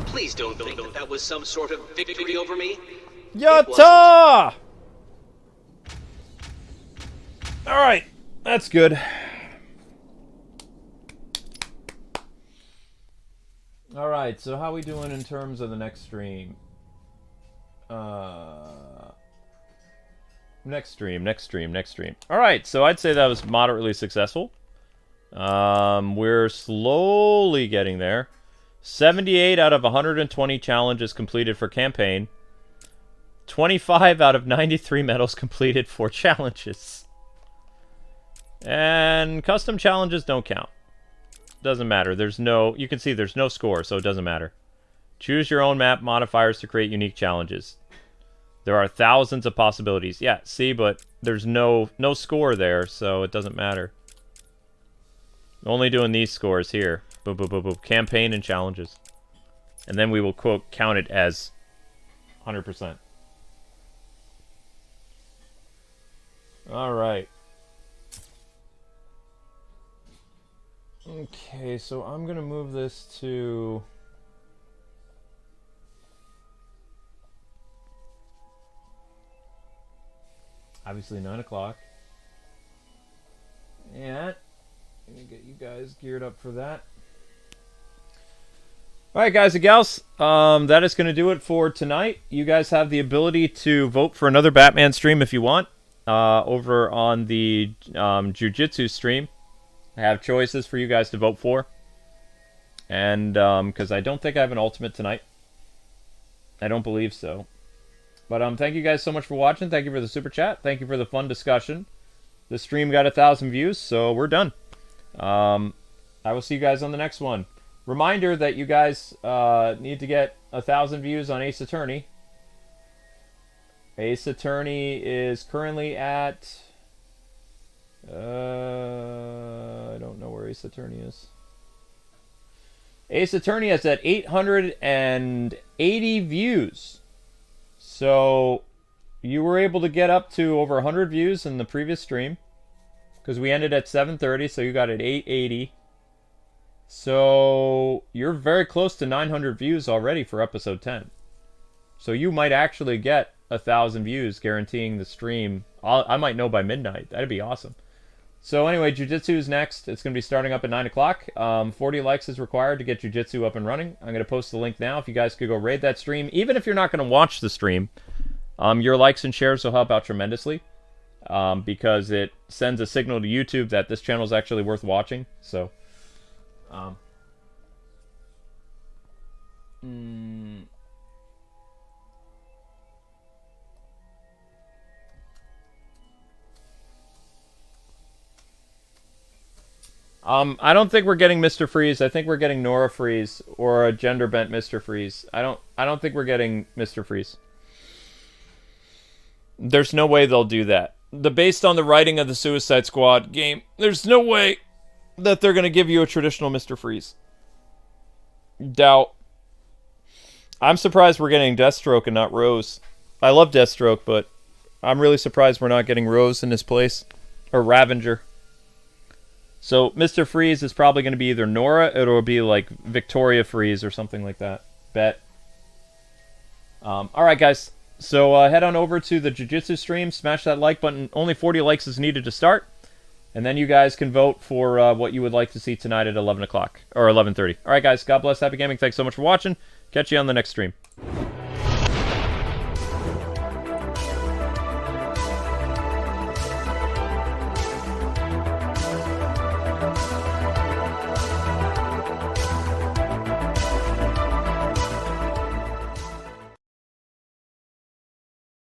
Please don't think that that was some sort of victory over me. Yatta! Alright, that's good. Alright, so how we doing in terms of the next stream? Next stream. Alright, so I'd say that was moderately successful. We're slowly getting there. 78 out of 120 challenges completed for campaign. 25 out of 93 medals completed for challenges. And custom challenges don't count. Doesn't matter. There's no... You can see there's no score, so it doesn't matter. Choose your own map modifiers to create unique challenges. There are thousands of possibilities. Yeah, see, but there's no score there, so it doesn't matter. Only doing these scores here. Boop, boop, boop, boop. Campaign and challenges. And then we will, quote, count it as 100%. Alright. Okay, so I'm going to move this to... obviously 9 o'clock. Yeah. Let me get you guys geared up for that. Alright, guys and gals. That is going to do it for tonight. You guys have the ability to vote for another Batman stream if you want. Over on the Jiu-Jitsu stream. I have choices for you guys to vote for. And, because I don't think I have an ultimate tonight. I don't believe so. But thank you guys so much for watching. Thank you for the super chat. Thank you for the fun discussion. The stream got 1,000 views, so we're done. I will see you guys on the next one. Reminder that you guys need to get 1,000 views on Ace Attorney. Ace Attorney is currently at... I don't know where Ace Attorney is. Ace Attorney is at 880 views. So, you were able to get up to over 100 views in the previous stream. Because we ended at 730, so you got at 880. So, you're very close to 900 views already for episode 10. So you might actually get 1,000 views, guaranteeing the stream. I might know by midnight. That'd be awesome. So anyway, Jiu-Jitsu is next. It's going to be starting up at 9 o'clock. 40 likes is required to get Jiu-Jitsu up and running. I'm going to post the link now if you guys could go raid that stream. Even if you're not going to watch the stream, your likes and shares will help out tremendously. Because it sends a signal to YouTube that this channel is actually worth watching. So, I don't think we're getting Mr. Freeze. I think we're getting Nora Freeze or a gender bent Mr. Freeze. I don't think we're getting Mr. Freeze. There's no way they'll do that. Based on the writing of the Suicide Squad game, there's no way that they're going to give you a traditional Mr. Freeze. Doubt. I'm surprised we're getting Deathstroke and not Rose. I love Deathstroke, but I'm really surprised we're not getting Rose in his place. Or Ravenger. So, Mr. Freeze is probably going to be either Nora, or it'll be like Victoria Freeze or something like that. Bet. Alright, guys. So, head on over to the Jiu-Jitsu stream, smash that like button. Only 40 likes is needed to start. And then you guys can vote for what you would like to see tonight at 11 o'clock. Or 11:30. Alright, guys. God bless. Happy gaming. Thanks so much for watching. Catch you on the next stream.